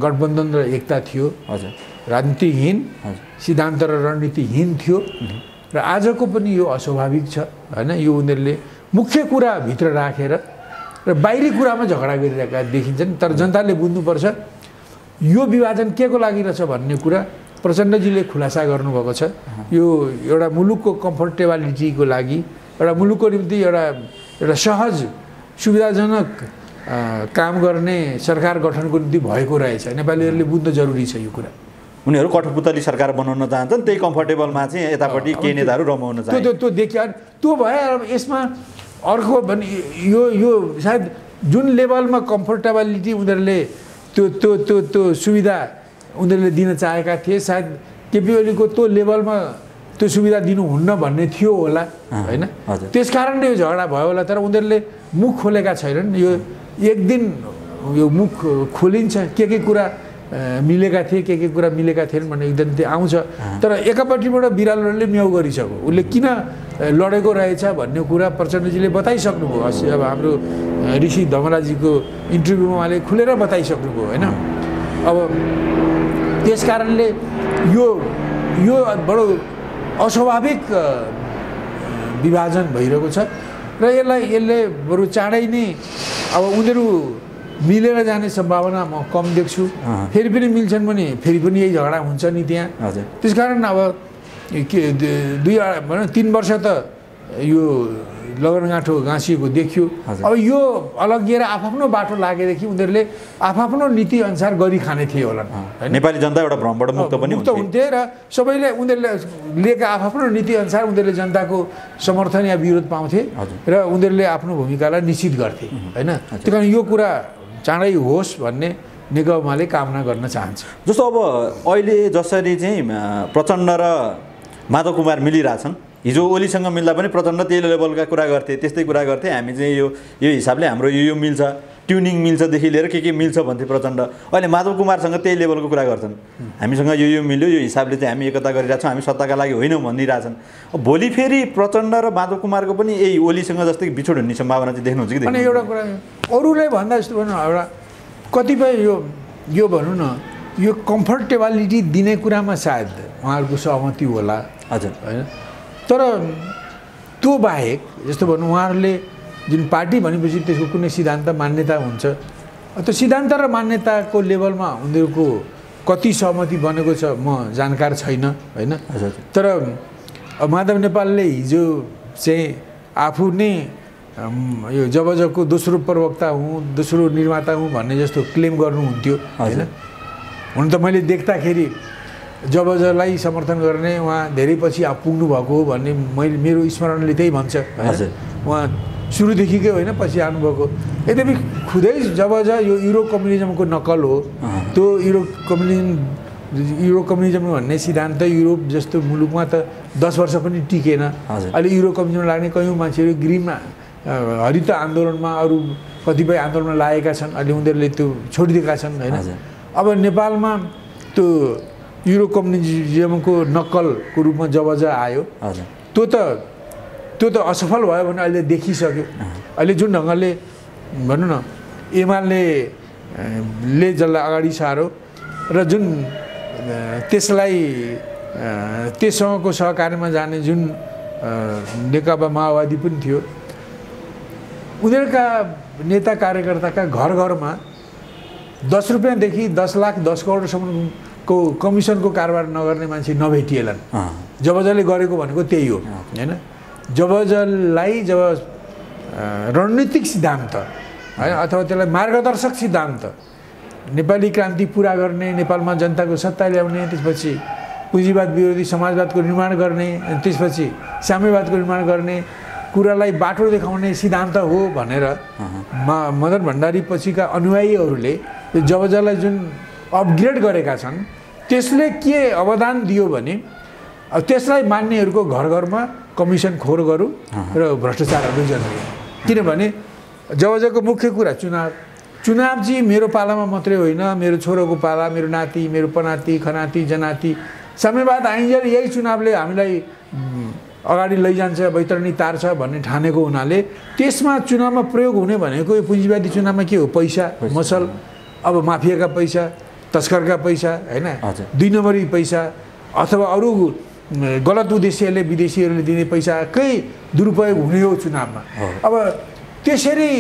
Speaker 1: गठबन्धन र एकता थियो राजनीतिहीन सिद्धान्त र रणनीतिहीन थियो र आजको पनि यो अस्वाभाविक छ होइन यो उनीहरूले मुख्य कुरा भित्र राखेर र बाहिरी कुरामा झगडा गरिरहेका देखिन्छन् तर जनताले बुझ्नुपर्छ यो विभाजन के को लागि रहेछ भन्ने कुरा प्रचण्डजीले खुलासा गर्नुभएको छ यो एउटा मुलुकको कम्फर्टेबिलिटीको लागि एउटा मुलुकको निम्ति एउटा सहज सुविधाजनक काम गर्ने सरकार गठनको निम्ति भएको रहेछ नेपालीहरूले बुझ्न जरुरी छ यो कुरा
Speaker 2: उनीहरू कठपुतली सरकार बनाउन चाहन्छन् त्यही कम्फर्टेबलमा चाहिँ यतापट्टि केही नेताहरू रमाउन चाहन्छ
Speaker 1: त्यो देखियो त्यो भए यसमा अर्को भने यो सायद जुन लेभलमा कम्फर्टेबिलिटी उनीहरूले त्यो सुविधा उनीहरूले दिन चाहेका थिए सायद केपी ओलीको त्यो लेभलमा त्यो सुविधा दिनुहुन्न भन्ने थियो होला होइन त्यसकारणले यो झगडा भयो होला तर उनीहरूले मुख खोलेका छैनन् यो एक दिन यो मुख खोलिन्छ के कुरा मिलेका थिए के कुरा मिलेका थिएन भन्ने एकदम त्यो आउँछ तर एकापट्टिबाट बिरालोले म्याउ गरिसक्यो उसले किन लडेको रहेछ भन्ने कुरा प्रचण्डजीले बताइसक्नुभयो अब हाम्रो ऋषि धमराजीको इन्टरभ्यूमा उहाँले खुलेर बताइसक्नुभयो होइन अब त्यस कारणले यो बडो अस्वाभाविक विभाजन भइरहेको छ र यसले बरु चाँडै नै अब उनीहरू मिलेर जाने सम्भावना म कम देख्छु फेरि पनि मिल्छन् भने फेरि पनि यही झगडा हुन्छ नि त्यहाँ त्यसकारण अब के 3 वर्ष त यो लगनगाँठो गाँसिएको देखियो अब यो अलगिएर आफ्नो बाटो लागेदेखि उनीहरूले आफ्नो नीति अनुसार गरी खाने थिए होला
Speaker 2: नेपाली जनता एउटा भ्रमबाट मुक्त पनि
Speaker 1: हुन्थे र सबैले उनीहरूले लिएका आफ्नो नीति अनुसार उनीहरूले जनताको समर्थन या विरोध पाउँथे र उनीहरूले आफ्नो भूमिकालाई निश्चित गर्थे होइन त्यही कारण यो कुरा चाँडै होस् भन्ने नेकपाले कामना गर्न चाहन्छ
Speaker 2: जस्तो अब अहिले जसरी चाहिँ प्रचण्ड र माधव कुमार मिलिरहेछन् हिजो ओलीसँग मिल्दा पनि प्रचण्ड त्यही लेभलका कुरा गर्थे त्यस्तै कुरा गर्थे हामी चाहिँ यो हिसाबले हाम्रो यो मिल्छ ट्युनिङ मिल्छदेखि लिएर के मिल्छ भन्थे प्रचण्ड अहिले माधव कुमारसँग त्यही लेभलको कुरा गर्छन् हामीसँग यो मिल्यो यो हिसाबले चाहिँ हामी एकता गरिरहेछौँ हामी सत्ताका लागि होइनौँ भनिरहेछन् अब भोलि फेरि प्रचण्ड र माधव कुमारको पनि यही ओलीसँग जस्तै बिछोड हुने सम्भावना चाहिँ देख्नुहुन्छ कि
Speaker 1: एउटा कुरा अरूलाई भन्दा जस्तो भनौँ एउटा कतिपय यो भनौँ न यो कम्फर्टेबलिटी दिने कुरामा सायद उहाँहरूको सहमति होला
Speaker 2: हजुर
Speaker 1: होइन तर त्यो बाहेक जस्तो भनौँ उहाँहरूले जुन पार्टी भनेपछि त्यसको कुनै सिद्धान्त मान्यता हुन्छ त्यो सिद्धान्त र मान्यताको लेभलमा उनीहरूको कति सहमति बनेको छ म जानकार छैन होइन तर माधव नेपालले हिजो चाहिँ आफू नै यो जबजको दोस्रो प्रवक्ता हुँ दोस्रो निर्माता हुँ भन्ने जस्तो क्लेम गर्नुहुन्थ्यो होइन हुन त मैले देख्दाखेरि जबजलाई समर्थन गर्ने उहाँ धेरै पछि पुग्नु भएको हो भन्ने मेरो स्मरणले त्यही भन्छ उहाँ सुरुदेखिकै होइन पछि आउनुभएको यद्यपि खुदै जबज यो युरो कम्युनिजमको नक्कल हो त्यो युरो कम्युनिजम भन्ने सिद्धान्त युरोप जस्तो मुलुकमा त 10 वर्ष पनि टिकेन अहिले युरो कम्युनिजम लाग्ने कयौँ मान्छेहरू ग्रिन हरित आन्दोलनमा अरू कतिपय आन्दोलनमा लागेका छन् अहिले उनीहरूले त्यो छोडिदिएका छन् होइन अब नेपालमा त्यो युरो कम्युनिजमको नक्कलको रूपमा जबज आयो त्यो त असफल भयो भने अहिले देखिसक्यो अहिले जुन ढङ्गले भनौँ न एमाले जसलाई अगाडि सार्यो र जुन त्यससँगको सहकार्यमा जाने जुन नेकपा माओवादी पनि थियो उनीहरूका नेता कार्यकर्ताका घर घरमा 10 रुपियाँदेखि 10 लाख 10 करोडसम्मको कमिसनको कारोबार नगर्ने मान्छे नभेटिएलान् जबजले गरेको भनेको त्यही हो होइन जबजलाई जब रणनीतिक सिद्धान्त है अथवा त्यसलाई मार्गदर्शक सिद्धान्त नेपाली क्रान्ति पुरा गर्ने नेपालमा जनताको सत्ता ल्याउने त्यसपछि पुँजीवाद विरोधी समाजवादको निर्माण गर्ने अनि त्यसपछि साम्यवादको निर्माण गर्ने कुरालाई बाटो देखाउने सिद्धान्त हो भनेर मदन भण्डारी पछिका अनुयायीहरूले यो जबजलाई जुन अपग्रेड गरेका छन् त्यसले के अवदान दियो भने अब त्यसलाई मान्नेहरूको घर घरमा कमिसन खोर गरौँ र भ्रष्टाचारहरू जन्मियो किनभने जबजको मुख्य कुरा चुनाव चाहिँ मेरो पालामा मात्रै होइन मेरो छोरोको पाला मेरो नाति मेरो पनाति खनाति जनाति साम्यवाद आइन्जेल यही चुनावले हामीलाई अगाडि लैजान्छ बैतरणी तार छ भन्ने ठानेको हुनाले त्यसमा चुनावमा प्रयोग हुने भनेको यो पुँजीवादी चुनावमा के हो पैसा मसल अब माफियाका पैसा तस्करका पैसा होइन 2 नम्बरी पैसा अथवा अरू गलत उद्देश्यले विदेशीहरूले दिने पैसाकै दुरुपयोग हुने हो चुनावमा अब त्यसरी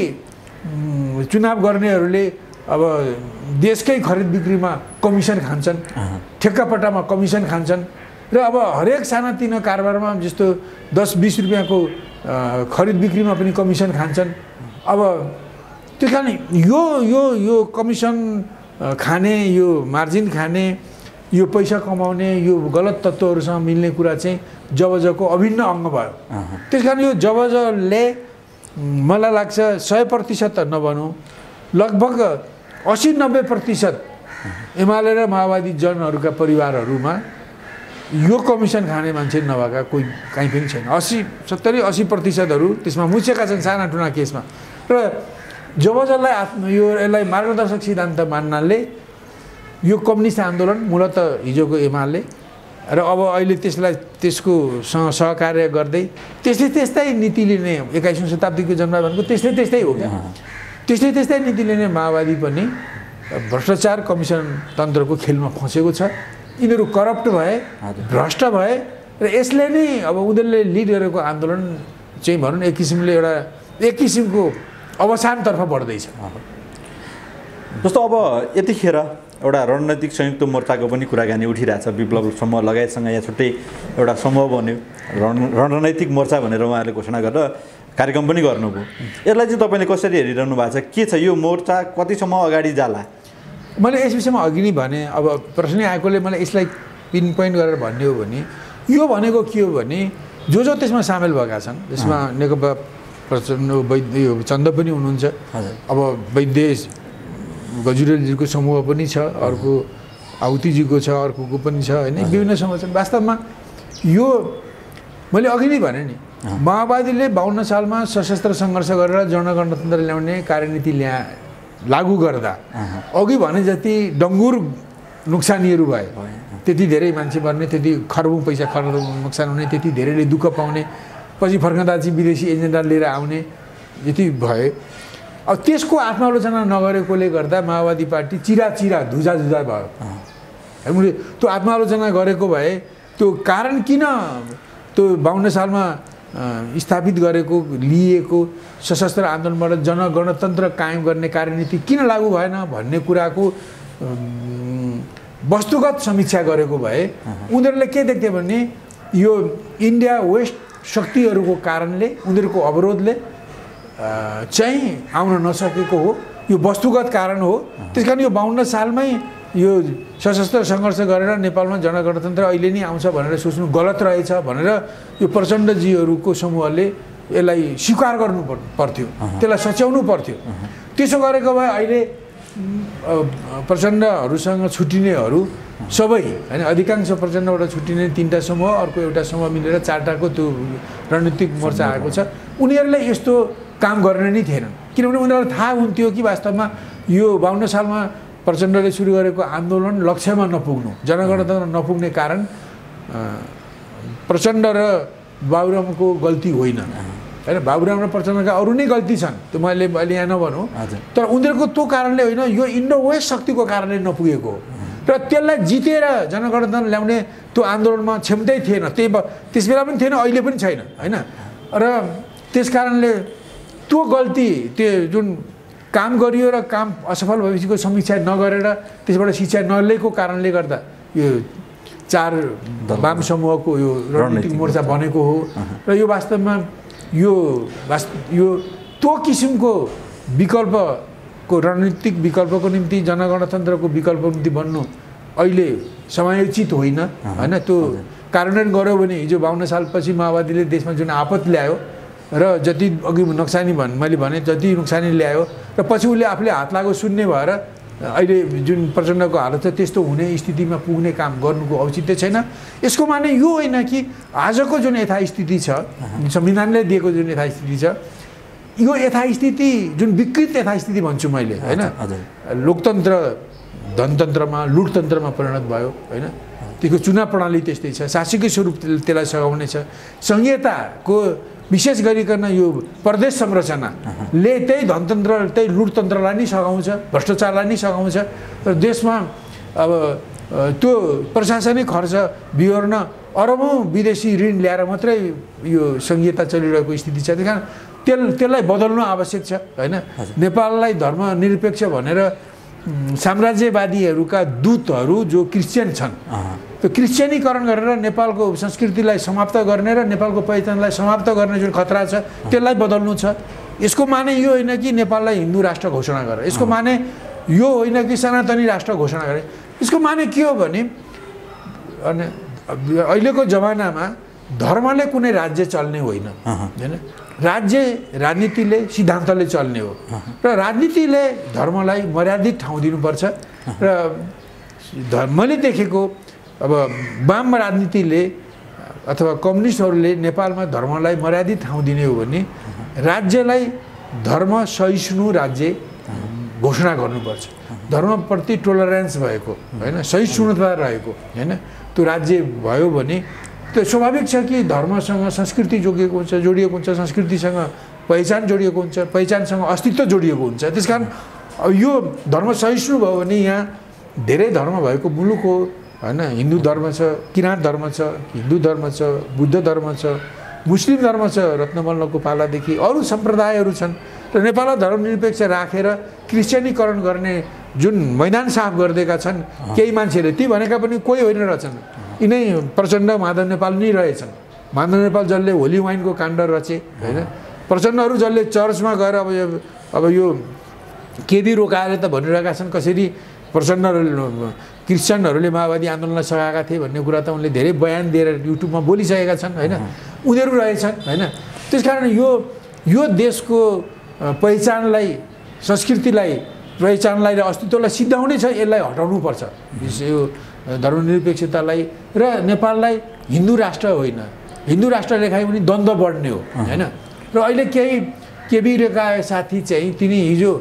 Speaker 1: चुनाव गर्नेहरूले अब देशकै खरिद बिक्रीमा कमिसन खान्छन् ठेक्कापट्टामा कमिसन खान्छन् र अब हरेक सानातिनो कारोबारमा जस्तो 10-20 रुपियाँको खरिद बिक्रीमा पनि कमिसन खान्छन् अब त्यो कारण यो कमिसन खाने यो मार्जिन खाने यो पैसा कमाउने यो गलत तत्त्वहरूसँग मिल्ने कुरा चाहिँ जबजको अभिन्न अङ्ग भयो त्यस कारण यो जबजले मलाई लाग्छ 100% त नभनौँ लगभग 80-90% एमाले र माओवादी जनहरूका परिवारहरूमा यो कमिसन खाने मान्छे नभएका कोही कहीँ पनि छैन 70-80%हरू त्यसमा मुछेका छन् साना टुना केसमा र जबजलाई यसलाई मार्गदर्शक सिद्धान्त मान्नाले यो कम्युनिस्ट आन्दोलन मूलतः हिजोको एमाले र अब अहिले त्यसको सहकार्य गर्दै त्यस्तै नीति लिने 21औं शताब्दीको जन्म भनेको त्यस्तै हो क्या त्यस्तै नीति लिने माओवादी पनि भ्रष्टाचार कमिसन तन्त्रको खेलमा फँसेको छ यिनीहरू करप्ट भए भ्रष्ट भए र यसले नै अब उनीहरूले लिड गरेको आन्दोलन चाहिँ भनौँ एक किसिमको अवसानतर्फ बढ्दैछ
Speaker 2: जस्तो अब यतिखेर एउटा रणनीतिक संयुक्त मोर्चाको पनि कुराकानी उठिरहेछ विप्लव समूह लगायतसँग यहाँ छुट्टै एउटा समूह बन्यो रणनैतिक मोर्चा भनेर उहाँहरूले घोषणा गरेर कार्यक्रम पनि गर्नुभयो यसलाई चाहिँ तपाईँले कसरी हेरिरहनु भएको छ के छ यो मोर्चा कतिसम्म अगाडि जाला
Speaker 1: मैले यस विषयमा अघि नै भने अब प्रश्न आएकोले मलाई यसलाई पिन पोइन्ट गरेर भन्ने हो भने यो भनेको के हो भने जो त्यसमा सामेल भएका छन् जसमा नेकपा प्रचण्ड यो चन्द पनि हुनुहुन्छ अब वैद्य गजुरेलजीको समूह पनि छ अर्को आउतीजीको छ अर्कोको पनि छ होइन विभिन्न समूह छन् वास्तवमा यो मैले अघि नै भने नि माओवादीले 52 सालमा सशस्त्र सङ्घर्ष गरेर जनगणतन्त्र ल्याउने कार्यनीति लागू गर्दा अघि भने जति डङ्गुर नोक्सानीहरू भए त्यति धेरै मान्छे मर्ने त्यति खरबौँ पैसा नोक्सान हुने त्यति धेरैले दुःख पाउने पछि फर्कँदा चाहिँ विदेशी एजेन्डा लिएर आउने यति भए अब त्यसको आत्मालोचना नगरेकोले गर्दा माओवादी पार्टी चिरा धुजा भयो। हामीले त्यो आत्मालोचना गरेको भए त्यो कारण किन त्यो 52 सालमा स्थापित गरेको लिएको सशस्त्र आन्दोलनबाट जनगणतन्त्र कायम गर्ने कार्यनीति किन लागू भएन भन्ने कुराको वस्तुगत समीक्षा गरेको भए उनीहरूले के देख्थे भने यो इन्डिया वेस्ट शक्तिहरूको कारणले उनीहरूको अवरोधले चाहिँ आउन नसकेको हो, यो वस्तुगत कारण हो। त्यसकारण यो 52 सालमै यो सशस्त्र सङ्घर्ष गरेर नेपालमा जनगणतन्त्र अहिले नै आउँछ भनेर सोच्नु गलत रहेछ भनेर यो प्रचण्डजीहरूको समूहले यसलाई स्वीकार गर्नु पर्थ्यो, त्यसलाई सच्याउनु पर्थ्यो। त्यसो गरेको भए अहिले प्रचण्डहरूसँग छुट्टिनेहरू सबै हैन, अधिकांश प्रचण्डबाट छुट्टिने 3टा समूह, अर्को एउटा समूह मिलेर 4टाको त्यो रणनीतिक मोर्चा आएको छ। उनीहरूले यस्तो काम गर्ने नै थिएनन्, किनभने उनीहरूलाई थाहा हुन्थ्यो कि वास्तवमा यो 52 सालमा प्रचण्डले सुरु गरेको आन्दोलन लक्ष्यमा नपुग्नु, जनगणतन्त्र नपुग्ने कारण प्रचण्ड र बाबुरामको गल्ती होइन हैन। बाबुराम र प्रचण्डका अरू नै गल्ती छन्, त्यो मैले यहाँ नभनौँ, तर उनीहरूको त्यो कारणले होइन, यो इन्डो वेस्ट शक्तिको कारणले नपुगेको र त्यसलाई जितेर जनगणतन्त्र ल्याउने त्यो आन्दोलनमा क्षमतै थिएन। त्यस बेला पनि थिएन, अहिले पनि छैन हैन। र त्यस कारणले त्यो गल्ती, त्यो जुन काम गरियो र काम असफल भएपछिको समीक्षा नगरेर त्यसबाट शिक्षा नलिएको कारणले गर्दा यो 4 वाम समूहको यो रणनीतिक मोर्चा बनेको हो। र यो वास्तवमा यो त्यो किसिमको विकल्पको रणनीतिक विकल्पको निम्ति, जनगणतन्त्रको विकल्पको निम्ति बन्नु अहिले समयोचित होइन हैन। त्यो कार्यान्वयन गर्यो भने हिजो 52 सालपछि माओवादीले देशमा जुन आपत ल्यायो र जति अघि नोक्सानी मैले भने जति नोक्सानी ल्यायो र पछि उसले आफूले हात लागो शून्य भएर अहिले जुन प्रचण्डको हालत छ त्यस्तो हुने स्थितिमा पुग्ने काम गर्नुको औचित्य छैन। यसको माने यो होइन कि आजको जुन यथास्थिति छ, संविधानले दिएको जुन यथास्थिति छ, यो यथास्थिति जुन विकृत यथास्थिति भन्छु मैले हैन, लोकतन्त्र धनतन्त्रमा लुटतन्त्रमा परिणत भयो हैन। त्यसको चुनाव प्रणाली त्यस्तै छ, शासकीय स्वरूप त्यसलाई सघाउने छ। संहिताको विशेष गरिकन यो प्रदेश संरचनाले त्यही धनतन्त्र त्यही लुटतन्त्रलाई नै सघाउँछ, भ्रष्टाचारलाई नै सघाउँछ र देशमा अब त्यो प्रशासनिक खर्च बिहोर्न अरबौँ विदेशी ऋण ल्याएर मात्रै यो संहिता चलिरहेको स्थिति छ। त्यस कारण त्यसलाई बदल्नु आवश्यक छ हैन। नेपाललाई धर्मनिरपेक्ष भनेर साम्राज्यवादीहरूका दूतहरू जो क्रिस्चियन छन्, त्यो क्रिस्चियनीकरण गरेर नेपालको संस्कृतिलाई समाप्त गर्ने र नेपालको पहिचानलाई समाप्त गर्ने जुन खतरा छ त्यसलाई बदल्नु छ। यसको माने यो होइन कि नेपाललाई हिन्दू राष्ट्र घोषणा गर, यसको माने यो होइन कि सनातनी राष्ट्र घोषणा गरे। यसको माने के हो भने अनि अहिलेको जमानामा धर्मले कुनै राज्य चल्ने होइन हैन। राज्य राजनीतिले सिद्धान्तले चल्ने हो र राजनीतिले धर्मलाई मर्यादित ठाउँ दिनुपर्छ। र मैले देखेको अब वाम राजनीतिले अथवा कम्युनिस्टहरूले नेपालमा धर्मलाई मर्यादित ठाउँ दिने हो भने राज्यलाई धर्म सहिष्णु राज्य घोषणा गर्नुपर्छ। धर्मप्रति टोलरेन्स भएको हैन, सहिष्णुता रहेको हैन, त्यो राज्य भयो भने त्यो स्वाभाविक छ कि धर्मसँग संस्कृति जोडिएको हुन्छ, संस्कृतिसँग पहिचान जोडिएको हुन्छ, पहिचानसँग अस्तित्व जोडिएको हुन्छ। त्यसकारण यो धर्म सहिष्णु भयो भने यहाँ धेरै धर्म भएको मुलुक हो हैन। हिन्दू धर्म छ, किराँत धर्म छ, हिन्दू धर्म छ, बुद्ध धर्म छ, मुस्लिम धर्म छ, रत्नमल्लको पालादेखि अरू सम्प्रदायहरू छन्। र नेपाललाई धर्मनिरपेक्ष राखेर क्रिस्चियनीकरण गर्ने जुन मैदान साफ गरिदिएका छन् केही मान्छेले, ती भनेका पनि कोही होइन रहेछन्, यिनै प्रचण्ड माधव नेपाल नै रहेछन्। माधव नेपाल जसले होली वाइनको काण्ड रचे हैन, प्रचण्डहरू जसले चर्चमा गएर अब यो केबी रोकाएर त भनिरहेका छन् कसरी प्रचण्ड क्रिस्चियनहरूले माओवादी आन्दोलनलाई सघाएका थिए भन्ने कुरा त उनले धेरै बयान दिएर युट्युबमा बोलिसकेका छन् हैन। उनीहरू रहेछन् हैन। त्यसकारण यो देशको पहिचानलाई, संस्कृतिलाई, पहिचानलाई र अस्तित्वलाई सिद्धाउने छ, यसलाई हटाउनुपर्छ यो धर्मनिरपेक्षतालाई। र नेपाललाई हिन्दू राष्ट्र होइन, हिन्दू राष्ट्र लेखाइ पनि द्वन्द्व बढ्ने हो हैन। र अहिले केही केबी रेखा साथी चाहिँ तिनी हिजो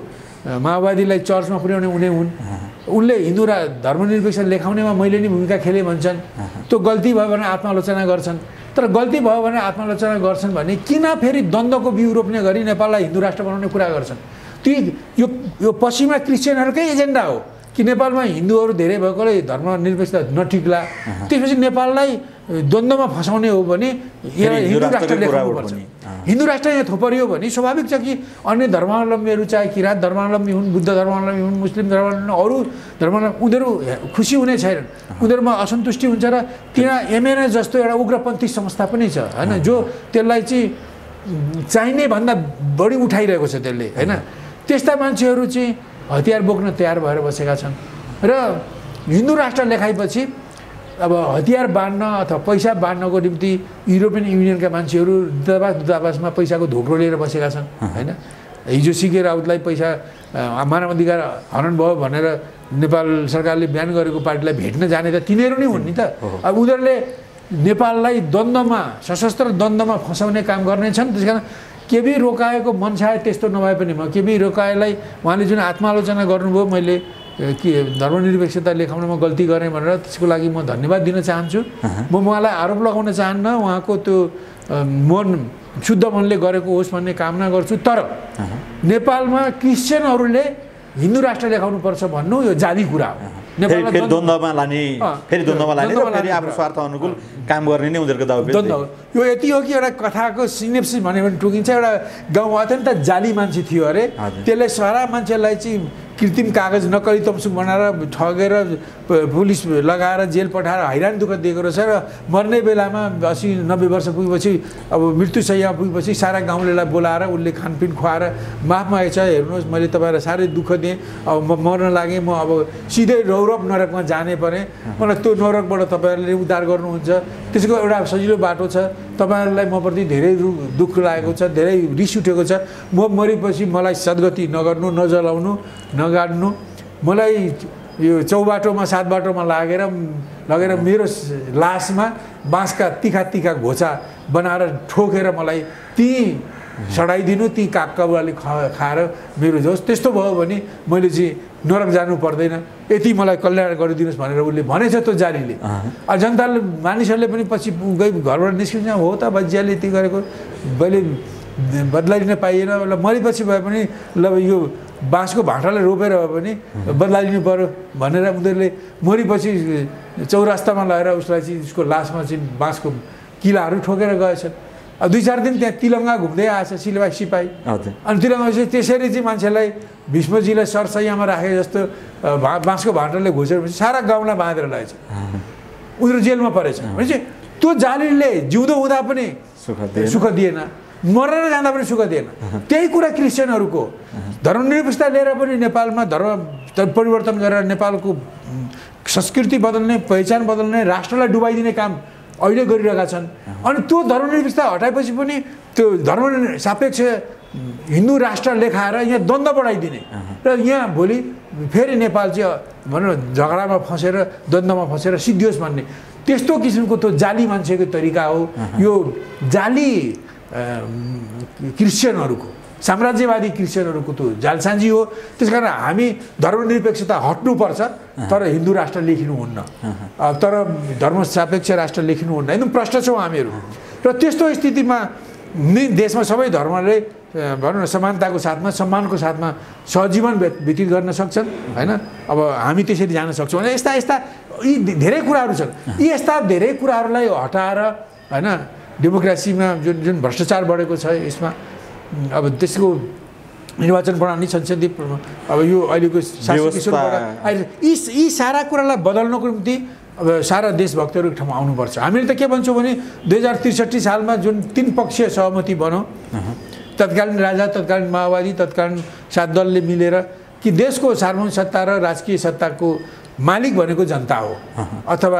Speaker 1: माओवादीलाई चर्चमा पुर्याउने हुन्, उनले हिन्दू धर्मनिरपेक्ष लेखाउनेमा मैले नै भूमिका खेलेँ भन्छन्। त्यो गल्ती भयो भने आत्मालोचना गर्छन्, तर गल्ती भयो भने आत्मालोचना गर्छन् भने किन फेरि द्वन्द्वको बिउ रोप्ने गरी नेपाललाई हिन्दू राष्ट्र बनाउने कुरा गर्छन्? ती यो पश्चिमा क्रिस्चियनहरूकै एजेन्डा हो कि नेपालमा हिन्दूहरू धेरै भएकोले धर्मनिरपेक्षता नटिक्ला, त्यसपछि नेपाललाई द्वन्द्वमा फसाउने हो भने यहाँ हिन्दू राष्ट्र लेखाउनुपर्छ। हिन्दू राष्ट्र यहाँ थोपरियो भने स्वाभाविक छ कि अन्य धर्मावलम्बीहरू चाहे किराँत धर्मावलम्बी हुन्, बुद्ध धर्मावलम्बी हुन्, मुस्लिम धर्मावलम्बी, अरू धर्मावलम्बी, उनीहरू खुसी हुने छैनन्, उनीहरूमा असन्तुष्टि हुन्छ र त्यहाँ एमएनए जस्तो एउटा उग्रपन्थी संस्था पनि छ होइन, जो त्यसलाई चाहिँ चाहिने भन्दा बढी उठाइरहेको छ त्यसले होइन। त्यस्ता मान्छेहरू चाहिँ हतियार बोक्न तयार भएर बसेका छन् र हिन्दू राष्ट्र लेखाएपछि अब हतियार बाँड्न अथवा पैसा बाँड्नको निम्ति युरोपियन युनियनका मान्छेहरू दूतावासमा पैसाको धोक्रो लिएर बसेका छन् होइन। हिजो सिके राउतलाई पैसा मानव अधिकार हनन भयो भनेर नेपाल सरकारले बिहान गरेको पार्टीलाई भेट्न जाने त तिनीहरू नै हुन् नि त। अब उनीहरूले नेपाललाई द्वन्द्वमा सशस्त्र द्वन्द्वमा फसाउने काम गर्नेछन्। त्यस कारण केबी रोकाएको मन चाहे त्यस्तो नभए पनि म केबी रोकाएलाई उहाँले जुन आत्मालोचना गर्नुभयो, मैले के धर्मनिरपेक्षता लेखाउनमा गल्ती गरेँ भनेर, त्यसको लागि म धन्यवाद दिन चाहन्छु। म उहाँलाई आरोप लगाउन चाहन्न, उहाँको त्यो मन शुद्ध मनले गरेको होस् भन्ने कामना गर्छु। तर नेपालमा क्रिस्चियनहरूले हिन्दू राष्ट्र लेखाउनुपर्छ भन्नु यो जाली कुरा हो।
Speaker 2: फेरि द्वन्द्वमा लाने, फेरि द्वन्द्वमा लाने र फेरि आफ्नो स्वार्थ अनुकूल काम गर्ने नै उनीहरूको दाबी।
Speaker 1: यो यति हो कि एउटा कथाको सिनेप्सिस भन्यो भने टुकिन्छ। एउटा गाउँ अत्यन्त जाली मान्छे थियो अरे, त्यसले सारा मान्छेलाई चाहिँ कृत्रिम कागज नक्कली तमसुक बनाएर ठगेर पुलिस लगाएर जेल पठाएर हैरान दुःख दिएको रहेछ र मर्ने बेलामा 80-90 वर्ष पुगेपछि अब मृत्युशैय्या पुगेपछि सारा गाउँलेलाई बोलाएर उसले खानपिन खुवाएर माफ मागेछ, हेर्नुहोस् मैले तपाईँलाई साह्रै दुःख दिएँ, अब म मर्न लागेँ, म अब सिधै रौरव नरकमा जाने परेँ, मलाई त्यो नरकबाट तपाईँहरूले उद्धार गर्नुहुन्छ, त्यसको एउटा सजिलो बाटो छ। तपाईँहरूलाई म प्रति धेरै दुःख लागेको छ, धेरै रिस उठेको छ, म मरेपछि मलाई सद्गति नगर्नु, नजलाउनु, नगाड्नु, मलाई यो चौबाटोमा 7 बाटोमा लगेर मेरो लासमा बाँसका तिखा तिखा घोचा बनाएर ठोकेर मलाई त्यहीँ सडाइदिनु, ती कागकाबुवाले खाएर मेरो जोस्। त्यस्तो भयो भने मैले चाहिँ नरक जानु पर्दैन, यति मलाई कल्याण गरिदिनुहोस् भनेर उसले भनेछ त्यो जालीले। जनताले मानिसहरूले पनि पछि गई घरबाट निस्किन्छ, हो त बजियाले यति गरेको मैले बदलाइदिन पाइएन, ल मरेपछि भए पनि ल यो बाँसको भाटाले रोपेर भए पनि बदलाइदिनु पर्यो भनेर उनीहरूले मरेपछि चौरास्तामा लगेर उसलाई चाहिँ उसको लासमा चाहिँ बाँसको किलाहरू ठोकेर गएछन्। 2-4 दिन त्यहाँ तिलङ्गा घुम्दै आएछ सिपाही, अनि तिलङ्गा त्यसरी चाहिँ मान्छेलाई भीष्मजीलाई सरसैयामा राखे जस्तो बाँसको भाटाले घोचेपछि सारा गाउँलाई बाँधेर लगेछ, उनीहरू जेलमा परेछ। भनेपछि त्यो जालीले जिउँदो हुँदा पनि सुख दिएन, मरेर जाँदा पनि सुख दिएन। त्यही कुरा क्रिस्चियनहरूको धर्मनिरपेक्षता लिएर पनि नेपालमा धर्म परिवर्तन गरेर नेपालको संस्कृति बदल्ने, पहिचान बदल्ने, राष्ट्रलाई डुबाइदिने काम अहिले गरिरहेका छन्। अनि त्यो धर्मनिरपेक्षता हटाएपछि पनि त्यो धर्म सापेक्ष हिन्दू राष्ट्र लेखाएर यहाँ द्वन्द्व बढाइदिने र यहाँ भोलि फेरि नेपाल चाहिँ भनौँ झगडामा फसेर द्वन्द्वमा फसेर सिद्धियोस् भन्ने त्यस्तो किसिमको त्यो जाली मान्छेको तरिका हो। यो जाली क्रिस्चियनहरूको, साम्राज्यवादी क्रिस्चियनहरूको त्यो जालसाजी हो। त्यस कारण हामी धर्मनिरपेक्षता हट्नुपर्छ, तर हिन्दू राष्ट्र लेखिनुहुन्न, तर धर्म सापेक्ष राष्ट्र लेखिनुहुन्न। एकदम प्रष्ट छौँ हामीहरू। र त्यस्तो स्थितिमा देशमा सबै धर्मले भनौँ न समानताको साथमा, सम्मानको साथमा सहजीवन व्यतीत गर्न सक्छन् होइन। अब हामी त्यसरी जान सक्छौँ। यस्ता यस्ता यी धेरै कुराहरू छन्। यी यस्ता धेरै कुराहरूलाई हटाएर होइन डेमोक्रेसीमा जुन भ्रष्टाचार बढेको छ यसमा अब त्यसको निर्वाचन प्रणाली, संसदीय अब यो अहिलेको यी सारा कुरालाई बदल्नको निम्ति अब सारा देशभक्तहरू एक ठाउँमा आउनुपर्छ। हामीले त के भन्छौँ भने 2063 सालमा जुन 3 पक्षीय सहमति बन्यो, तत्कालीन राजा, तत्कालीन माओवादी, तत्कालीन 7 दलले मिलेर कि देशको सार्वभौमिक सत्ता र राजकीय सत्ताको मालिक भनेको जनता हो अथवा